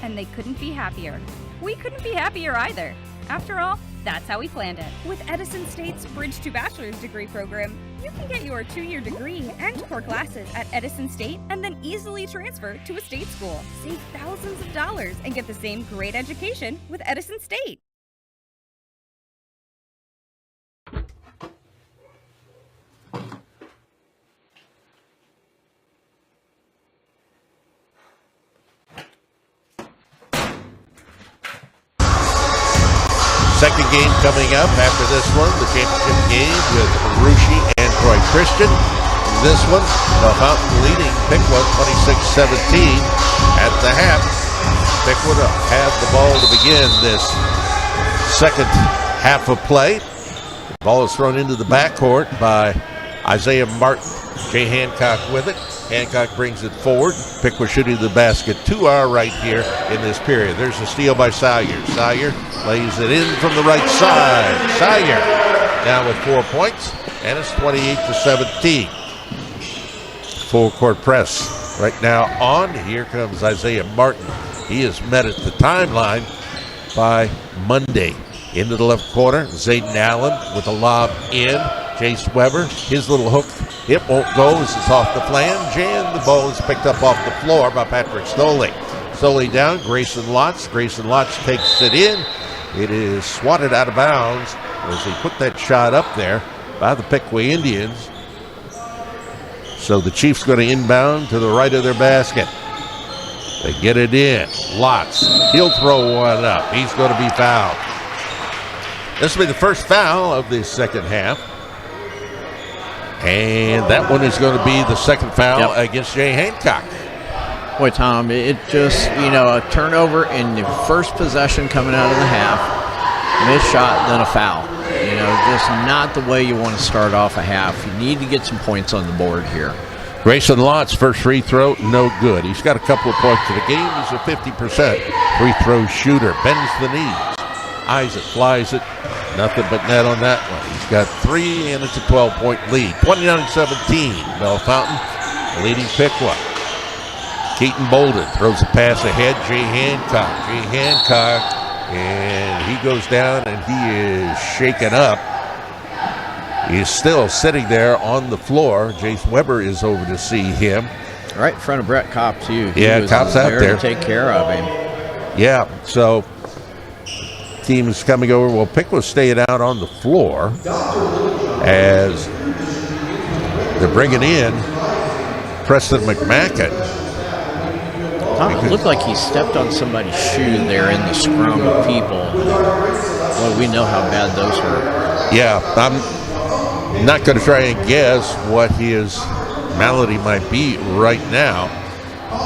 And they couldn't be happier. We couldn't be happier either. After all, that's how we planned it. With Edison State's Bridge to Bachelor's degree program, you can get your 2-year degree and core classes at Edison State and then easily transfer to a state school. Save thousands of dollars and get the same great education with Edison State. Second game coming up after this one, the championship game with Rushi and Troy Christian. This one, Bellefontaine leading Piqua 26-17 at the half. Piqua to have the ball to begin this second half of play. The ball is thrown into the backcourt by Isaiah Martin. Jay Hancock with it. Hancock brings it forward. Piqua shooting the basket to our right here in this period. There's a steal by Salyer. Salyer lays it in from the right side. Salyer now with 4 points, and it's 28-17. Full court press right now on. Here comes Isaiah Martin. He is met at the timeline by Monday. Into the left corner, Zayden Allen with a lob in. Jace Weber, his little hook, it won't go as it's off the flange, and the ball is picked up off the floor by Patrick Stoley. Stoley down, Grayson Lotz. Grayson Lotz takes it in. It is swatted out of bounds as he put that shot up there by the Piqua Indians. So the Chiefs going to inbound to the right of their basket. They get it in. Lotz, he'll throw one up. He's going to be fouled. This will be the first foul of the second half. And that one is going to be the second foul against Jay Hancock. Boy, Tom, it just, a turnover in the first possession coming out of the half, missed shot, then a foul. Just not the way you want to start off a half. You need to get some points on the board here. Grayson Lott's first free throw, no good. He's got a couple of points to the game. He's a 50% free throw shooter. Bends the knees, eyes it, flies it. Nothing but net on that one. He's got 3, and it's a 12-point lead. 29-17. Bellefontaine leading Piqua. Keaton Bolden throws a pass ahead. Jay Hancock. And he goes down, and he is shaken up. He's still sitting there on the floor. Jace Weber is over to see him. Right in front of Brett Kopp, too. Kopp's out there to take care of him. Yeah, so team is coming over. Well, Piqua's staying out on the floor as they're bringing in Preston McMacken. Tom, it looked like he stepped on somebody's shoe there in the scrum of people. Well, we know how bad those hurt. Yeah, I'm not going to try and guess what his malady might be right now.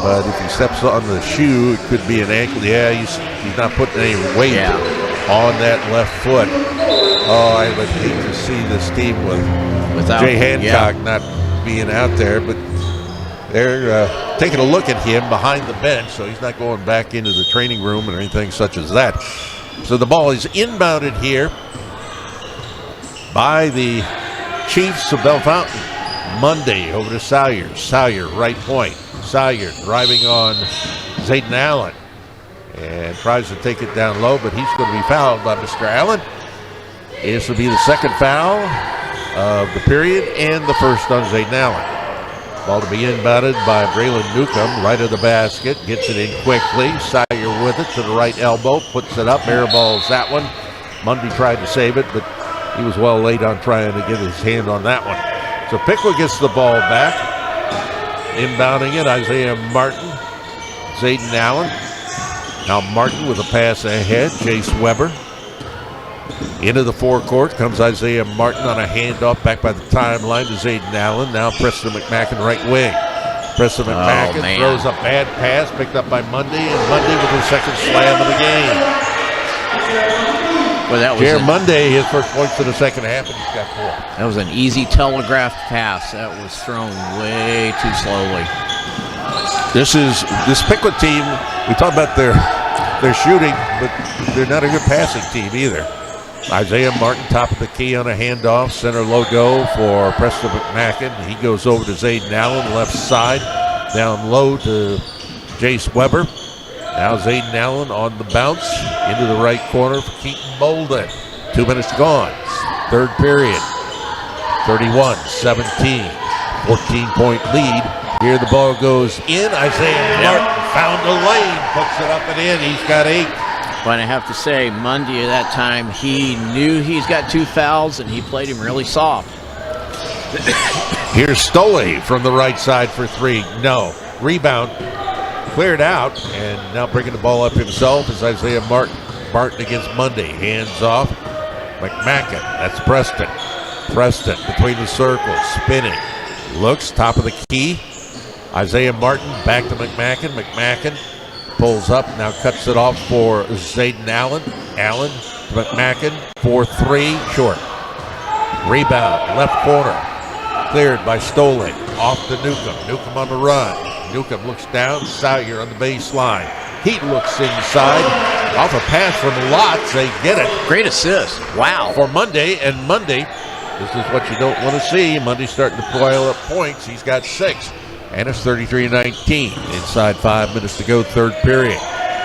But if he steps on the shoe, it could be an ankle. Yeah, he's not putting any weight on that left foot. Oh, I would hate to see this team without Jay Hancock not being out there. But they're taking a look at him behind the bench, so he's not going back into the training room or anything such as that. So the ball is inbounded here by the Chiefs of Bellefontaine. Monday over to Salyer. Salyer, right point. Salyer driving on Zayden Allen and tries to take it down low, but he's going to be fouled by Mr. Allen. This will be the second foul of the period and the first on Zayden Allen. Ball to be inbounded by Braylon Newcomb, right of the basket, gets it in quickly. Salyer with it to the right elbow, puts it up, airballs that one. Mundy tried to save it, but he was well late on trying to get his hand on that one. So Piqua gets the ball back. Inbounding it, Isaiah Martin, Zayden Allen. Now Martin with a pass ahead, Jace Weber. Into the forecourt comes Isaiah Martin on a handoff back by the timeline to Zayden Allen. Now Preston McMacken right wing. Preston McMacken throws a bad pass picked up by Mundy, and Mundy with his second slam of the game. Well, that was Jared Mundy, his first points in the second half, and he's got 4. That was an easy telegraphed pass. That was thrown way too slowly. This Piqua team, we talk about their shooting, but they're not a good passing team either. Isaiah Martin, top of the key on a handoff. Center logo for Preston McMacken. He goes over to Zayden Allen, left side. Down low to Jace Weber. Now Zayden Allen on the bounce. Into the right corner for Keaton Bolden. 2 minutes gone. Third period. 31-17. 14-point lead. Here the ball goes in. Isaiah Martin found a lane. Puts it up and in. He's got 8. But I have to say, Mundy at that time, he knew he's got 2 fouls, and he played him really soft. Here's Stoley from the right side for 3. No. Rebound. Cleared out, and now bringing the ball up himself is Isaiah Martin. Martin against Mundy. Hands off. McMacken. That's Preston. Preston between the circles. Spinning. Looks. Top of the key. Isaiah Martin back to McMacken. McMacken pulls up, now cuts it off for Zayden Allen. Allen to McMacken for 3, short. Rebound, left corner. Cleared by Stoley. Off to Newcomb. Newcomb on the run. Newcomb looks down. Sawyer on the baseline. He looks inside. Off a pass from Lotz. They get it. Great assist. Wow. For Mundy. And Mundy, this is what you don't want to see. Mundy's starting to pile up points. He's got 6. And it's 33-19. Inside 5 minutes to go, third period.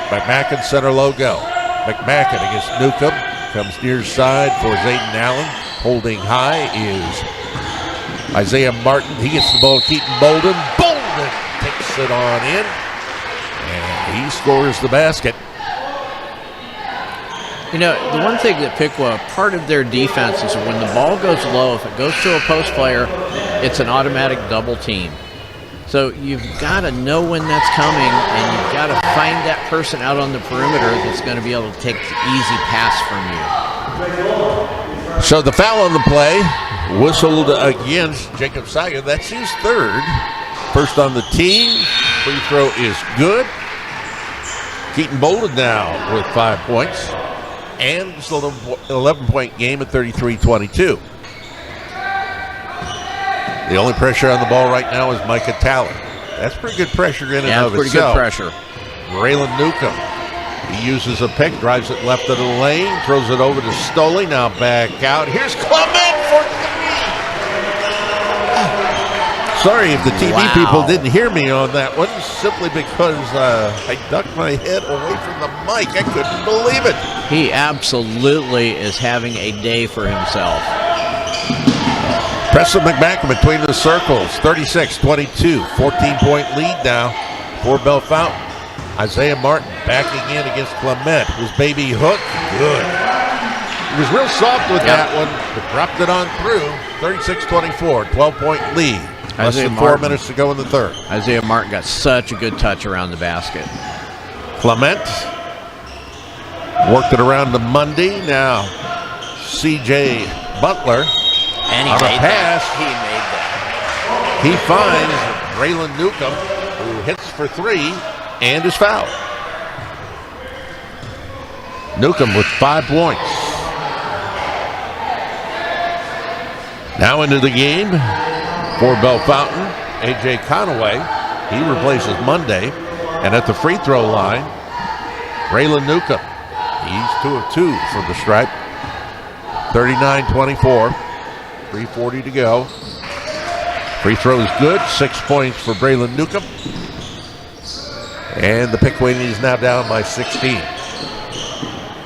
McMacken center logo. McMacken against Newcomb. Comes near side for Zayden Allen. Holding high is Isaiah Martin. He gets the ball to Keaton Bolden. Bolden takes it on in. And he scores the basket. You know, the one thing that Piqua, part of their defense is when the ball goes low, if it goes to a post player, it's an automatic double team. So you've got to know when that's coming, and you've got to find that person out on the perimeter that's going to be able to take the easy pass from you. So the foul on the play, whistled against Jacob Sawyer. That's his 3rd. First on the team. Free throw is good. Keaton Bolden now with 5 points. And it's an 11-point game at 33-22. The only pressure on the ball right now is Micah Tallon. That's pretty good pressure in and of pretty itself. Good pressure. Braylon Newcomb. He uses a pick, drives it left of the lane, throws it over to Stoley. Now back out. Here's Clement for 3. Sorry if the TV people didn't hear me on that one, simply because I ducked my head away from the mic. I couldn't believe it. He absolutely is having a day for himself. Preston McMacken between the circles, 36-22, 14-point lead now for Bellefontaine. Isaiah Martin backing in against Clement. His baby hook, good. He was real soft with that one, but dropped it on through. 36-24, 12-point lead. Less than 4 minutes to go in the third. Isaiah Martin got such a good touch around the basket. Clement worked it around to Mundy. Now C.J. Butler. And he on made a pass. He made that. He finds Braylon Newcomb, who hits for 3 and is fouled. Newcomb with 5 points. Now into the game for Bellefontaine. A.J. Conaway, he replaces Mundy. And at the free throw line, Braylon Newcomb. He's 2 of 2 from the stripe. 39-24. 3:40 to go. Free throw is good. 6 points for Braylon Newcomb. And the Piqua is now down by 16.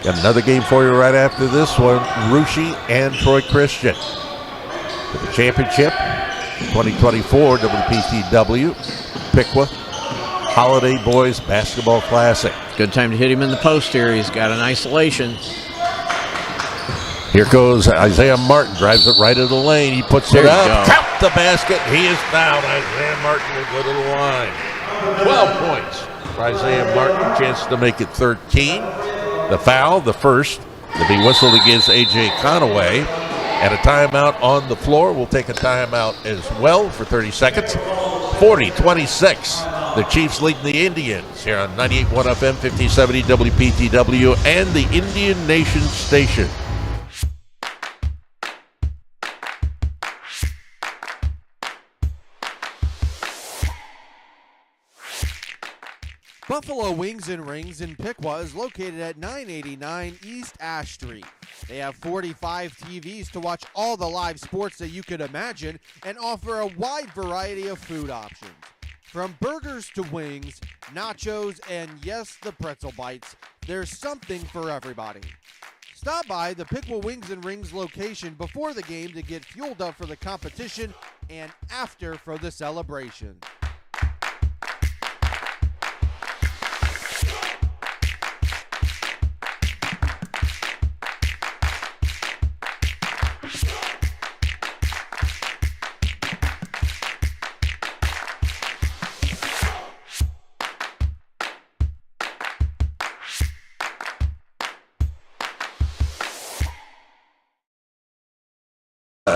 Got another game for you right after this one. Russia and Troy Christian. For the championship, 2024 WPTW Piqua Holiday Boys Basketball Classic. Good time to hit him in the post here. He's got an isolation. Here goes Isaiah Martin, drives it right of the lane. He puts it up, count the basket. He is fouled. Isaiah Martin will go to the line. 12 points for Isaiah Martin, chance to make it 13. The foul, the first, to be whistled against A.J. Conaway. And a timeout on the floor. We'll take a timeout as well for 30 seconds. 40-26. The Chiefs leading the Indians here on 98.1 FM, 1570 WPTW, and the Indian Nation Station. Buffalo Wings and Rings in Piqua is located at 989 East Ash Street. They have 45 TVs to watch all the live sports that you could imagine and offer a wide variety of food options. From burgers to wings, nachos, and yes, the pretzel bites, there's something for everybody. Stop by the Piqua Wings and Rings location before the game to get fueled up for the competition and after for the celebration.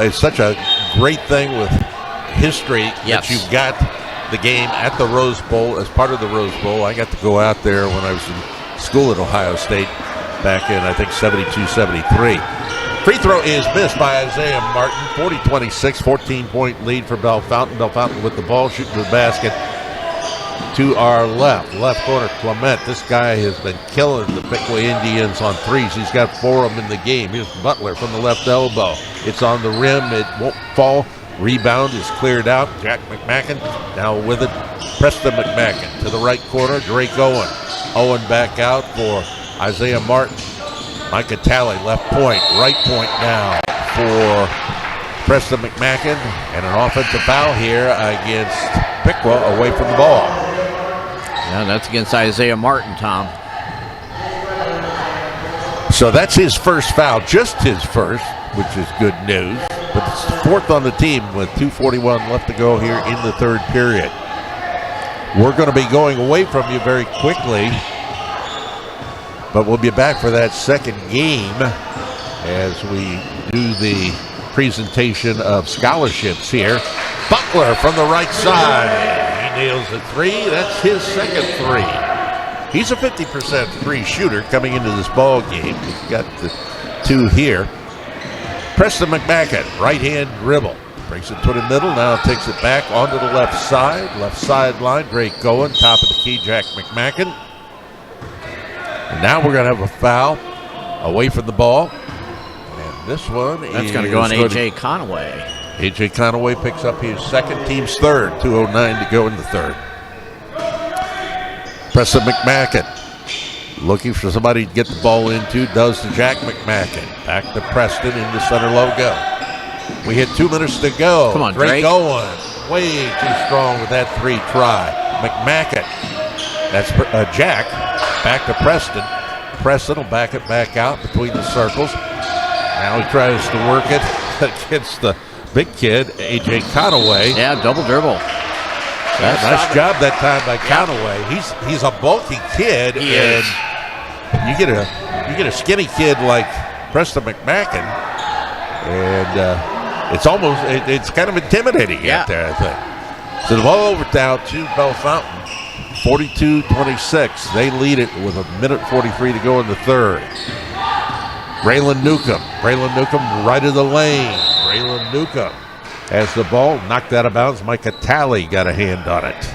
It's such a great thing with history that you've got the game at the Rose Bowl as part of the Rose Bowl. I got to go out there when I was in school at Ohio State back in, I think, 72, 73. Free throw is missed by Isaiah Martin. 40-26, 14-point lead for Bellefontaine. Bellefontaine with the ball, shooting to the basket. To our left corner, Clement. This guy has been killing the Piqua Indians on threes. He's got 4 of them in the game. Here's Butler from the left elbow. It's on the rim. It won't fall. Rebound is cleared out. Jack McMacken now with it. Preston McMacken to the right corner. Drake Owen. Owen back out for Isaiah Martin. Micah Talley, left point. Right point now for Preston McMacken. And an offensive foul here against Piqua away from the ball. Yeah, that's against Isaiah Martin, Tom. So that's his first foul, just his first, which is good news. But it's the 4th on the team with 2:41 left to go here in the 3rd period. We're going to be going away from you very quickly, but we'll be back for that second game as we do the presentation of scholarships here. Butler from the right side. Nails a 3. That's his second 3. He's a 50% free shooter coming into this ball game. He's got the 2 here. Preston McMacken, right hand dribble. Brings it to the middle. Now takes it back onto the left sideline. Drake Cohen, top of the key, Jack McMacken. And now we're going to have a foul away from the ball. And this one that's going to go on A.J. Conaway. A.J. Conaway picks up his second, team's 3rd. 2:09 to go in the 3rd. Preston McMacken looking for somebody to get the ball into. Does to Jack McMacken. Back to Preston in the center logo. We hit 2 minutes to go. Come on, Drake. Owen, way too strong with that 3 try. McMacken. That's Jack. Back to Preston. Preston will back it back out between the circles. Now he tries to work it against the big kid, A.J. Conaway. Yeah, double dribble. Nice job that time by Conaway. He's a bulky kid, and you get a skinny kid like Preston McMacken, and it's kind of intimidating out there, I think. So the ball over now to Bellefontaine. 42-26. They lead it with 1:43 to go in the 3rd. Braylon Newcomb right of the lane. Braylon Newcomb has the ball, knocked out of bounds. Micah Talley got a hand on it.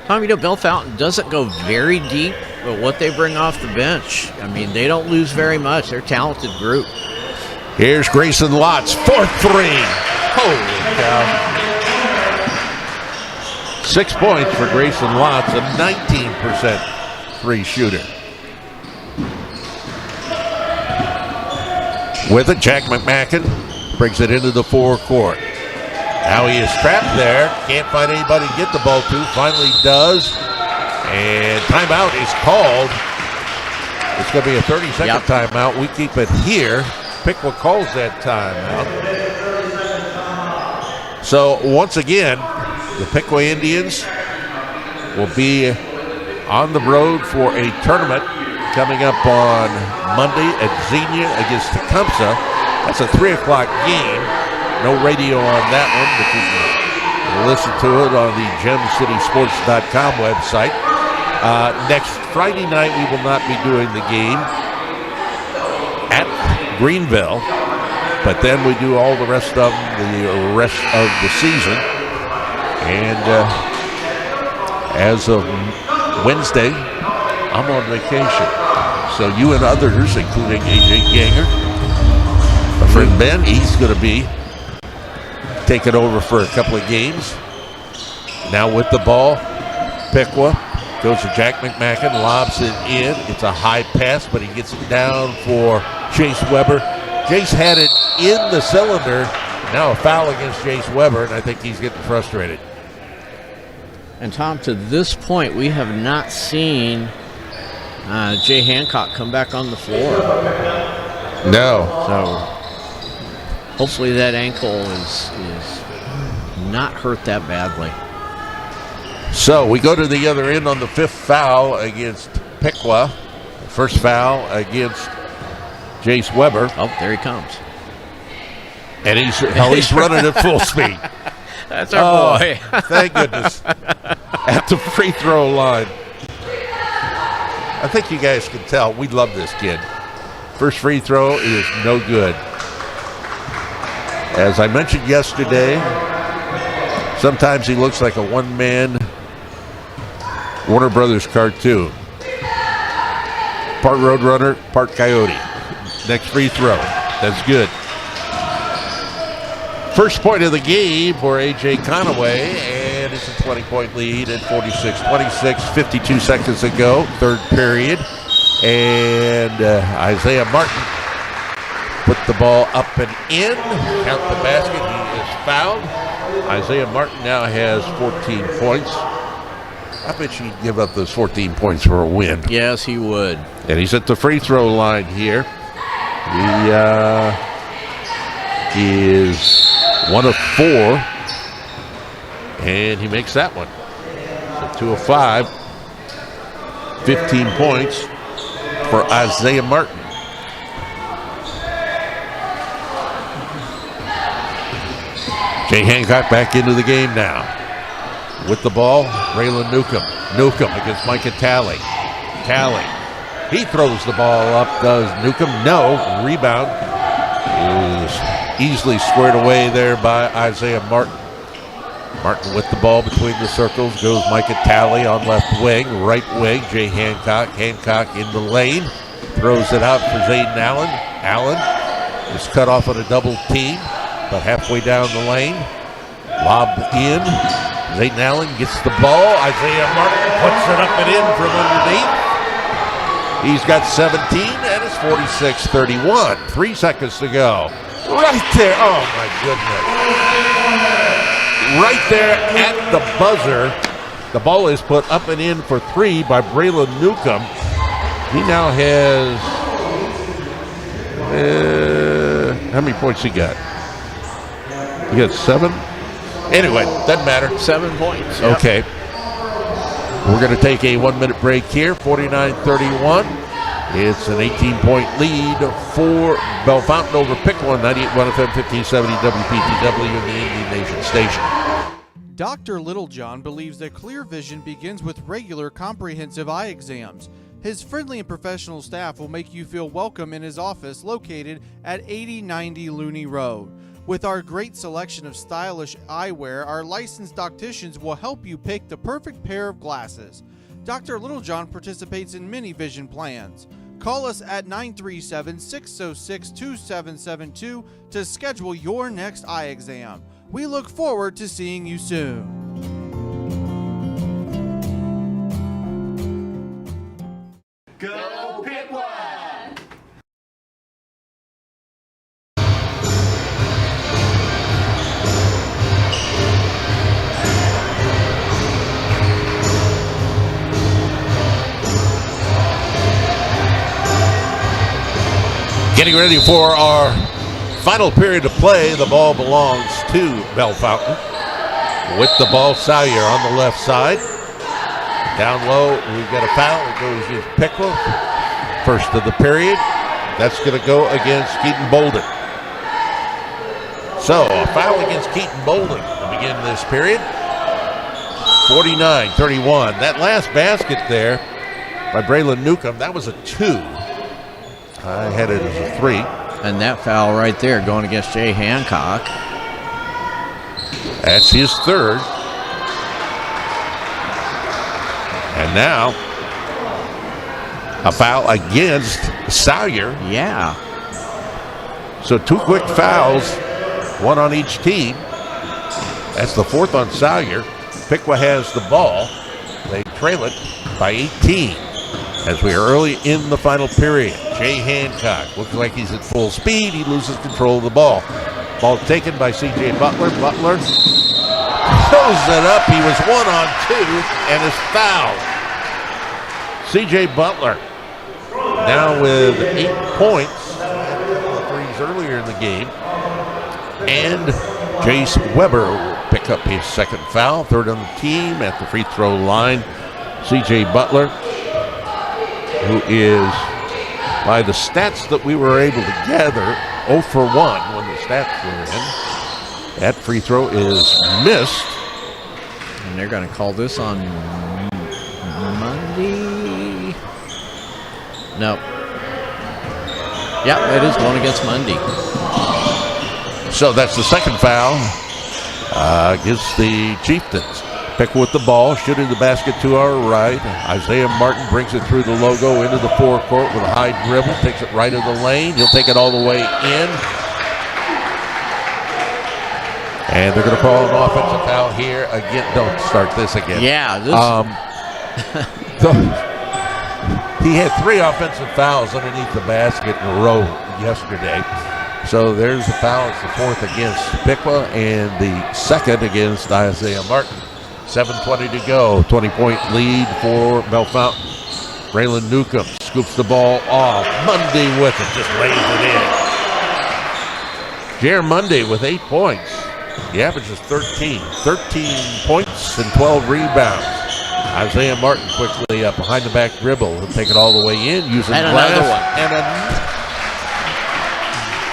Tom, Bellefontaine doesn't go very deep, but what they bring off the bench, I mean, they don't lose very much. They're a talented group. Here's Grayson Lotz, 4-3. Holy cow. 6 points for Grayson Lotz, a 19% free shooter. With it, Jack McMacken brings it into the forecourt. Now he is trapped there. Can't find anybody to get the ball to. Finally does. And timeout is called. It's going to be a 30-second timeout. We keep it here Piqua calls that timeout. So once again, the Piqua Indians will be on the road for a tournament coming up on Monday at Xenia against Tecumseh. That's a 3 o'clock game. No radio on that one, but you can listen to it on the GemCitySports.com website. Next Friday night, we will not be doing the game at Greenville, but then we do all the rest of the season. And as of Wednesday, I'm on vacation. So you and others, including AJ Ganger, my friend Ben, he's going to be taking over for a couple of games. Now with the ball, Piqua goes to Jack McMacken, lobs it in. It's a high pass, but he gets it down for Jace Weber. Jace had it in the cylinder. Now a foul against Jace Weber, and I think he's getting frustrated. And Tom, to this point, we have not seen Jay Hancock come back on the floor. No. So hopefully that ankle is not hurt that badly. So we go to the other end on the 5th foul against Piqua. First foul against Jace Weber. Oh, there he comes. And he's running at full speed. That's our boy. Thank goodness. At the free throw line. I think you guys can tell we love this kid. First free throw is no good. As I mentioned yesterday, sometimes he looks like a one-man Warner Brothers cartoon. Part Roadrunner, part Coyote. Next free throw. That's good. First point of the game for A.J. Conaway, and it's a 20-point lead at 46-26, 52 seconds to go, third period. And Isaiah Martin put the ball up and in, count the basket, he is fouled. Isaiah Martin now has 14 points. I bet he'd give up those 14 points for a win. Yes, he would. And he's at the free throw line here. He is 1 of 4, and he makes that one. So 2 of 5, 15 points for Isaiah Martin. Jay Hancock back into the game now. With the ball, Raylan Newcomb. Newcomb against Micah Talley. Talley. He throws the ball up, does Newcomb? No. Rebound is easily squared away there by Isaiah Martin. Martin with the ball between the circles. Goes Micah Talley on left wing. Right wing, Jay Hancock. Hancock in the lane. Throws it out for Zayden Allen. Allen is cut off on a double team, but halfway down the lane. Lob in. Zayden Allen gets the ball. Isaiah Martin puts it up and in from underneath. He's got 17, and it's 46-31. 3 seconds to go. Right there. Oh, my goodness. Right there at the buzzer. The ball is put up and in for 3 by Braylon Newcomb. He now has... how many points he got? He got 7? Anyway, doesn't matter. 7 points. Yep. Okay. We're going to take a 1-minute break here. 49-31. It's an 18-point lead for Bellefontaine over Piqua, 98.1 FM 1570 WPTW in the Indian Nation station. Dr. Littlejohn believes that clear vision begins with regular comprehensive eye exams. His friendly and professional staff will make you feel welcome in his office located at 8090 Looney Road. With our great selection of stylish eyewear, our licensed opticians will help you pick the perfect pair of glasses. Dr. Littlejohn participates in many vision plans. Call us at 937-606-2772 to schedule your next eye exam. We look forward to seeing you soon. Go Piqua! Getting ready for our final period of play. The ball belongs to Bellefontaine. With the ball, Salyer on the left side. Down low, we've got a foul. It goes against Piqua. First of the period. That's going to go against Keaton Bolden. So, a foul against Keaton Bolden to begin this period. 49-31. That last basket there by Braylon Newcomb, that was a 2. I had it as a 3. And that foul right there going against Jay Hancock. That's his 3rd. And now, a foul against Salyer. Yeah. So 2 quick fouls, 1 on each team. That's the 4th on Salyer. Piqua has the ball. They trail it by 18 as we are early in the final period. Jay Hancock looks like he's at full speed. He loses control of the ball. Ball taken by C.J. Butler. Butler throws it up. He was 1 on 2 and is fouled. C.J. Butler now with 8 points. Threes earlier in the game. And Jace Weber will pick up his 2nd foul. 3rd on the team at the free throw line. C.J. Butler, who is, by the stats that we were able to gather, 0 for 1 when the stats were in. That free throw is missed. And they're going to call this on Monday. No. Yeah, it is going against Monday. So that's the 2nd foul against the Chieftains. Piqua with the ball, shooting the basket to our right. Isaiah Martin brings it through the logo into the forecourt with a high dribble, takes it right of the lane. He'll take it all the way in. And they're going to call an offensive foul here again. Don't start this again. Yeah. He had 3 offensive fouls underneath the basket in a row yesterday. So there's a foul. It's the 4th against Piqua and the 2nd against Isaiah Martin. 7:20 to go. 20-point lead for Bellefontaine. Braylon Newcomb scoops the ball off. Monday with it. Just lays it in. Jair Monday with 8 points. He averages 13 points and 12 rebounds. Isaiah Martin quickly up behind the back dribble. He'll take it all the way in using and glass. Another one.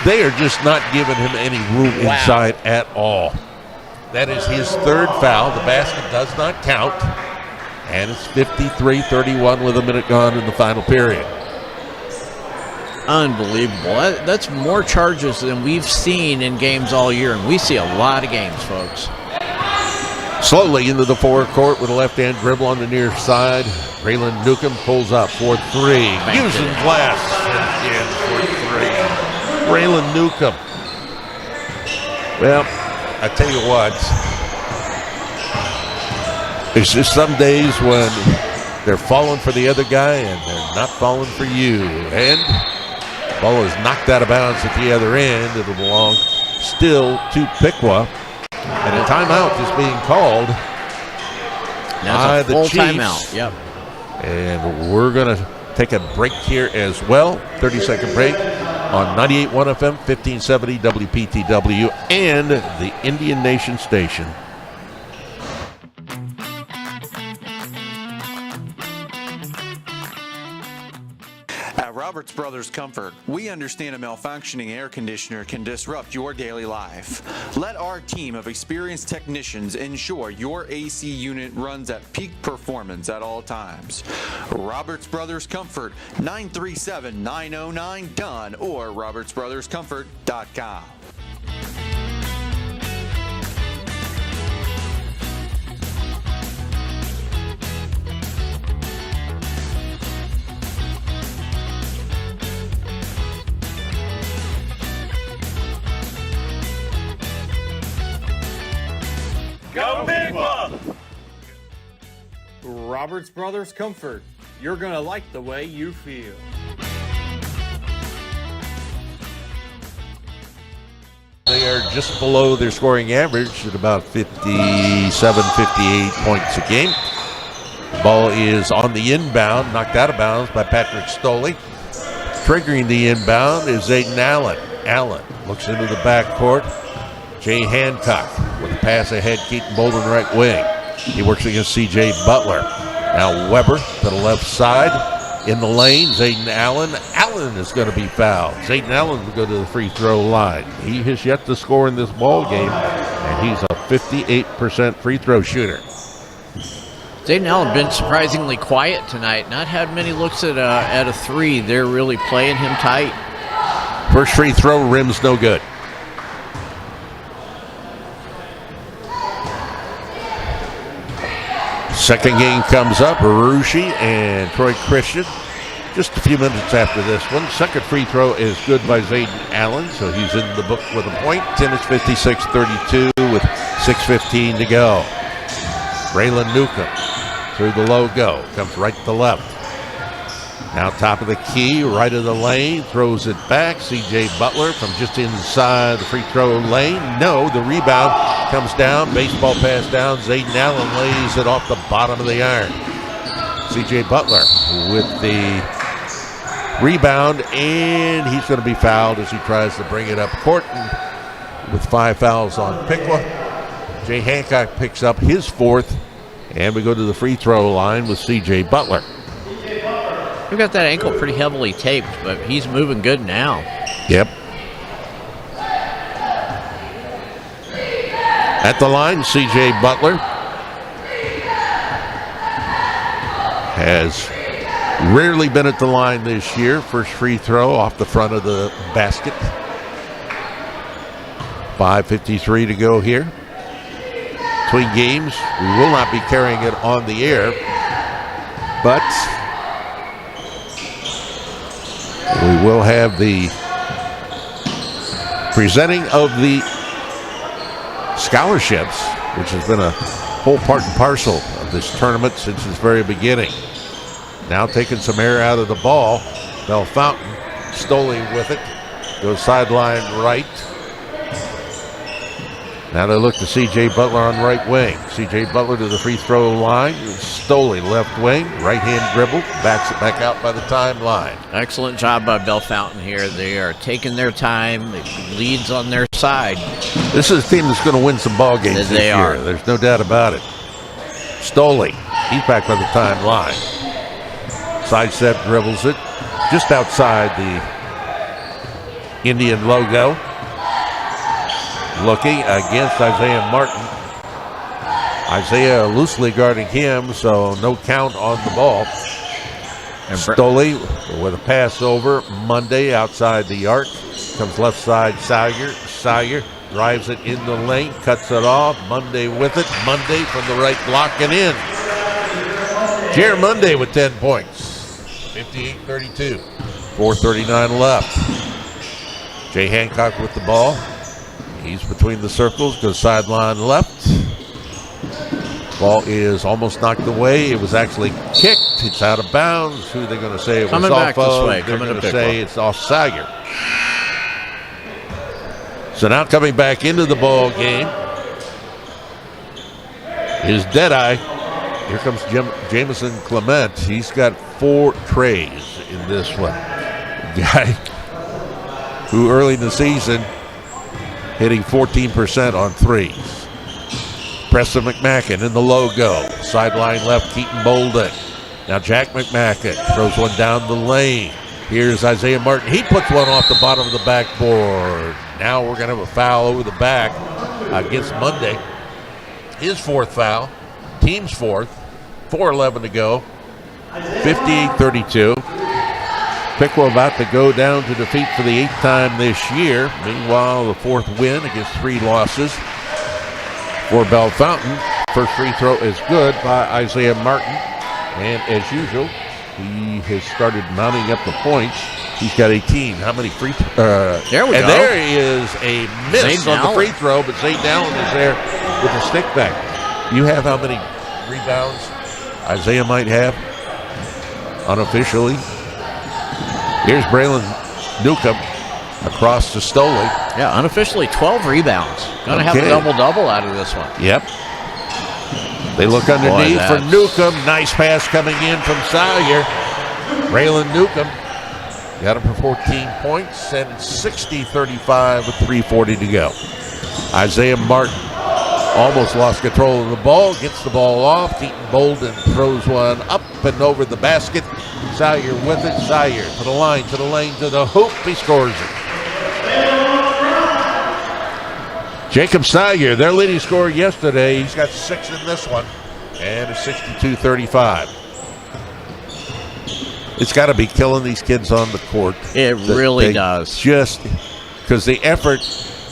They are just not giving him any room inside at all. That is his 3rd foul. The basket does not count. And it's 53-31 with a minute gone in the final period. Unbelievable. That's more charges than we've seen in games all year. And we see a lot of games, folks. Slowly into the forecourt with a left-hand dribble on the near side. Braylon Newcomb pulls up for 3. Using glass again for 3. Braylon Newcomb. Well, I tell you what. It's just some days when they're falling for the other guy and they're not falling for you. And the ball is knocked out of bounds at the other end. It'll belong still to Piqua. And a timeout is being called by the Chiefs. Timeout. Yep. And we're going to take a break here as well. 30-second break on 98.1 FM, 1570 WPTW, and the Indian Nation station. At Roberts Brothers Comfort, we understand a malfunctioning air conditioner can disrupt your daily life. Let our team of experienced technicians ensure your AC unit runs at peak performance at all times. Roberts Brothers Comfort, 937-909-DONE or robertsbrotherscomfort.com. Go Piqua! Roberts Brothers Comfort. You're gonna like the way you feel. They are just below their scoring average at about 57, 58 points a game. The ball is on the inbound, knocked out of bounds by Patrick Stoley. Triggering the inbound is Zayden Allen. Allen looks into the backcourt. Jay Hancock with a pass ahead, Keaton Bolden right wing. He works against C.J. Butler. Now Weber to the left side. In the lane, Zayden Allen. Allen is going to be fouled. Zayden Allen will go to the free throw line. He has yet to score in this ball game, and he's a 58% free throw shooter. Zayden Allen been surprisingly quiet tonight. Not had many looks at a three. They're really playing him tight. First free throw, rim's no good. Second game comes up. Arushi and Troy Christian just a few minutes after this one. Second free throw is good by Zayden Allen, so he's in the book with a point. Tennis 56-32 with 6:15 to go. Braylon Newcomb through the logo, comes right to left. Now top of the key, right of the lane, throws it back. C.J. Butler from just inside the free throw lane. No, the rebound comes down, baseball pass down. Zayden Allen lays it off the bottom of the iron. C.J. Butler with the rebound, and he's going to be fouled as he tries to bring it up court. And with 5 fouls on Piqua, Jay Hancock picks up his fourth, and we go to the free throw line with C.J. Butler. We've got that ankle pretty heavily taped, but he's moving good now. Yep. At the line, C.J. Butler has rarely been at the line this year. First free throw off the front of the basket. 5:53 to go here. Between games, we will not be carrying it on the air, but we will have the presenting of the scholarships, which has been a whole part and parcel of this tournament since its very beginning. Now taking some air out of the ball. Bellefontaine, Stoley with it. Goes sideline right. Now they look to C.J. Butler on right wing. C.J. Butler to the free throw line. Stoley left wing. Right hand dribble. Backs it back out by the timeline. Excellent job by Bellefontaine here. They are taking their time. The lead's on their side. This is a team that's going to win some ball games this year. There's no doubt about it. Stoley. He's back by the timeline. Side step dribbles it. Just outside the Indian logo. Looking against Isaiah Martin. Isaiah loosely guarding him, so no count on the ball. And Stoley with a pass over. Monday outside the arc. Comes left side, Sawyer. Sawyer drives it in the lane, cuts it off. Monday with it. Monday from the right block and in. Jair Monday with 10 points. 58-32. 4:39 left. Jay Hancock with the ball. He's between the circles, goes sideline left. Ball is almost knocked away. It was actually kicked. It's out of bounds. Who are they going to say it was off of? They're going to say it's off Sawyer. So now coming back into the ball game is Deadeye. Here comes Jamison Clement. He's got 4 trays in this one. A guy who early in the season hitting 14% on threes. Preston McMacken in the logo. Sideline left, Keaton Bolden. Now Jack McMacken throws one down the lane. Here's Isaiah Martin. He puts one off the bottom of the backboard. Now we're going to have a foul over the back against Monday. His 4th foul. Team's 4th. 4:11 to go. 58-32. Piqua about to go down to defeat for the 8th time this year. Meanwhile, the 4th win against 3 losses for Bellefontaine. First free throw is good by Isaiah Martin. And as usual, he has started mounting up the points. He's got 18. How many free throws? There we go. And there is a miss on the free throw, but Zayden Allen is there with the stick back. You have how many rebounds Isaiah might have unofficially? Here's Braylon Newcomb across to Stoley. Yeah, unofficially 12 rebounds. Going to have a double-double out of this one. Yep. They look underneath for Newcomb. Nice pass coming in from Sawyer. Braylon Newcomb Got him for 14 points and 60-35 with 3:40 to go. Isaiah Martin almost lost control of the ball, gets the ball off. Keaton Bolden throws one up and over the basket. Sawyer with it. Sawyer to the line, to the lane, to the hoop. He scores it. Jacob Sawyer, their leading scorer yesterday. He's got 6 in this one. And it's 62-35. It's got to be killing these kids on the court. It really does. Just because the effort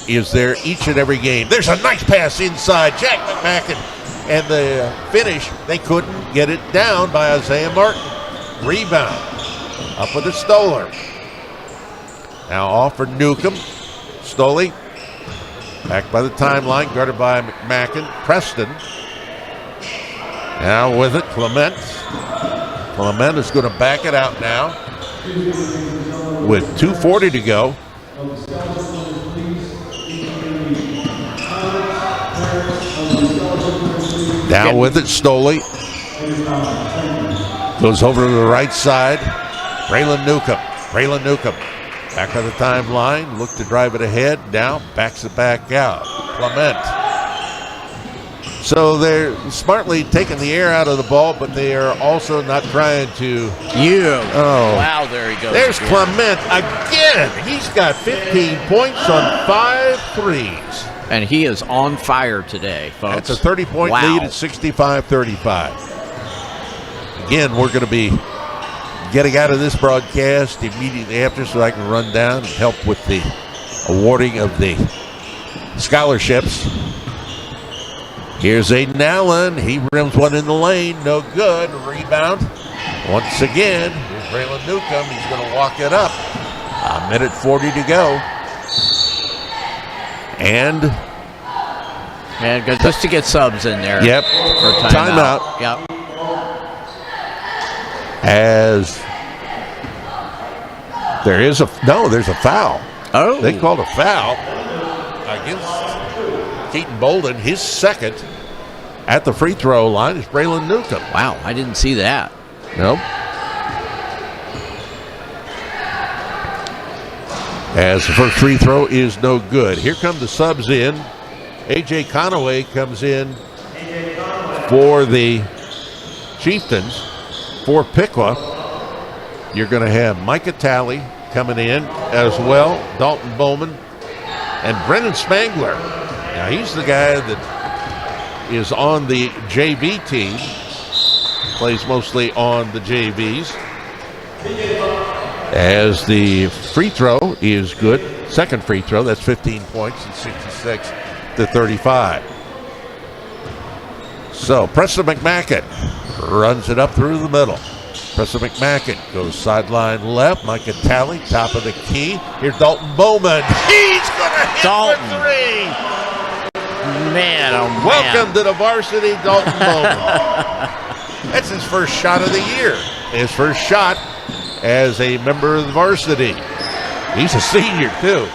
is there each and every game. There's a nice pass inside. Jack McMacken. And the finish, they couldn't get it down by Isaiah Martin. Rebound. Up with the Stoller. Now off for Newcomb. Stoley. Back by the timeline. Guarded by McMacken. Preston. Now with it, Clement. Clement is going to back it out now with 2:40 to go. Now with it, Stoley. Goes over to the right side. Braylon Newcomb. Braylon Newcomb. Back on the timeline. Look to drive it ahead. Now backs it back out. Clement. So they're smartly taking the air out of the ball, but they are also not trying to. Wow, there he goes. There's again. Clement again. He's got 15 points on 5 threes. And he is on fire today, folks. That's a 30-point lead at 65-35. Again, we're going to be getting out of this broadcast immediately after so I can run down and help with the awarding of the scholarships. Here's Aiden Allen. He rims one in the lane. No good. Rebound. Once again, here's Braylon Newcomb. He's going to walk it up. 1:40 to go. And just to get subs in there. Yep. For timeout. Yep. As there's a foul. Oh. They called a foul against Keaton Bolden. His second at the free throw line is Braylon Newcomb. Wow, I didn't see that. Nope. As the first free throw is no good. Here come the subs in. A.J. Conaway comes in for the Chieftains. For Piqua, you're going to have Micah Talley coming in as well. Dalton Bowman and Brennan Spangler. Now, he's the guy that is on the JV team. Plays mostly on the JVs. As the free throw is good. Second free throw, that's 15 points and 66-35. So Preston McMacken runs it up through the middle. Preston McMacken goes sideline left. Micah Talley, top of the key. Here's Dalton Bowman. He's going to hit for 3. Man, oh man. Welcome to the varsity, Dalton Bowman. That's his first shot of the year. His first shot as a member of the varsity. He's a senior, too.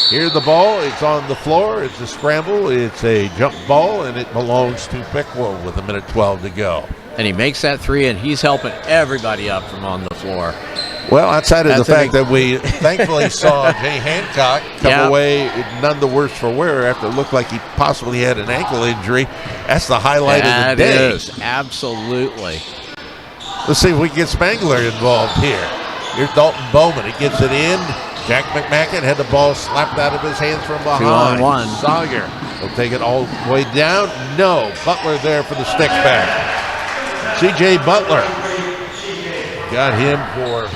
Here's the ball. It's on the floor. It's a scramble. It's a jump ball, and it belongs to Piqua with 1:12 to go. And he makes that 3, and he's helping everybody up from on the floor. Well, outside of the fact that we thankfully saw Jay Hancock come away none the worse for wear after it looked like he possibly had an ankle injury. That's the highlight of the day. That is, absolutely. Let's see if we can get Spangler involved here. Here's Dalton Bowman. He gets it in. Jack McMacken had the ball slapped out of his hands from behind. 2-on-1. Sawyer will take it all the way down. No. Butler there for the stick back. C.J. Butler got him for,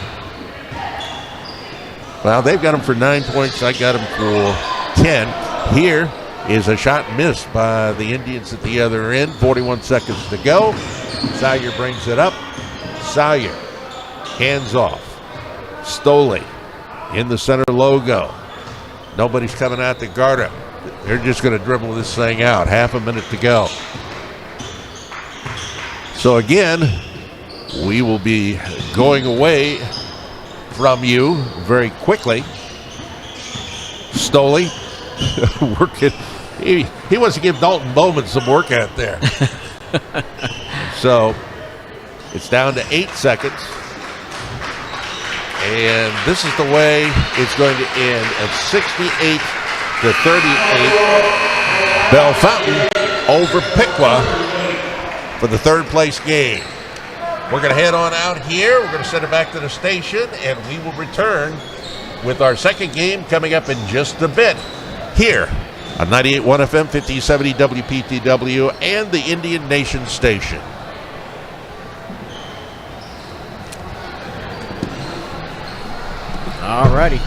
well, they've got him for 9 points. I got him for 10. Here is a shot missed by the Indians at the other end. 41 seconds to go. Sawyer brings it up. Sawyer, hands off. Stoley in the center logo. Nobody's coming out to guard him. They're just going to dribble this thing out. Half a minute to go. So again, we will be going away from you very quickly. Stoley working. He wants to give Dalton Bowman some work out there. So it's down to 8 seconds. And this is the way it's going to end at 68-38. Bellefontaine over Piqua for the third place game. We're going to head on out here. We're going to send it back to the station, and we will return with our second game coming up in just a bit here on 98.1 FM, 1570 WPTW, and the Indian Nation Station. All righty.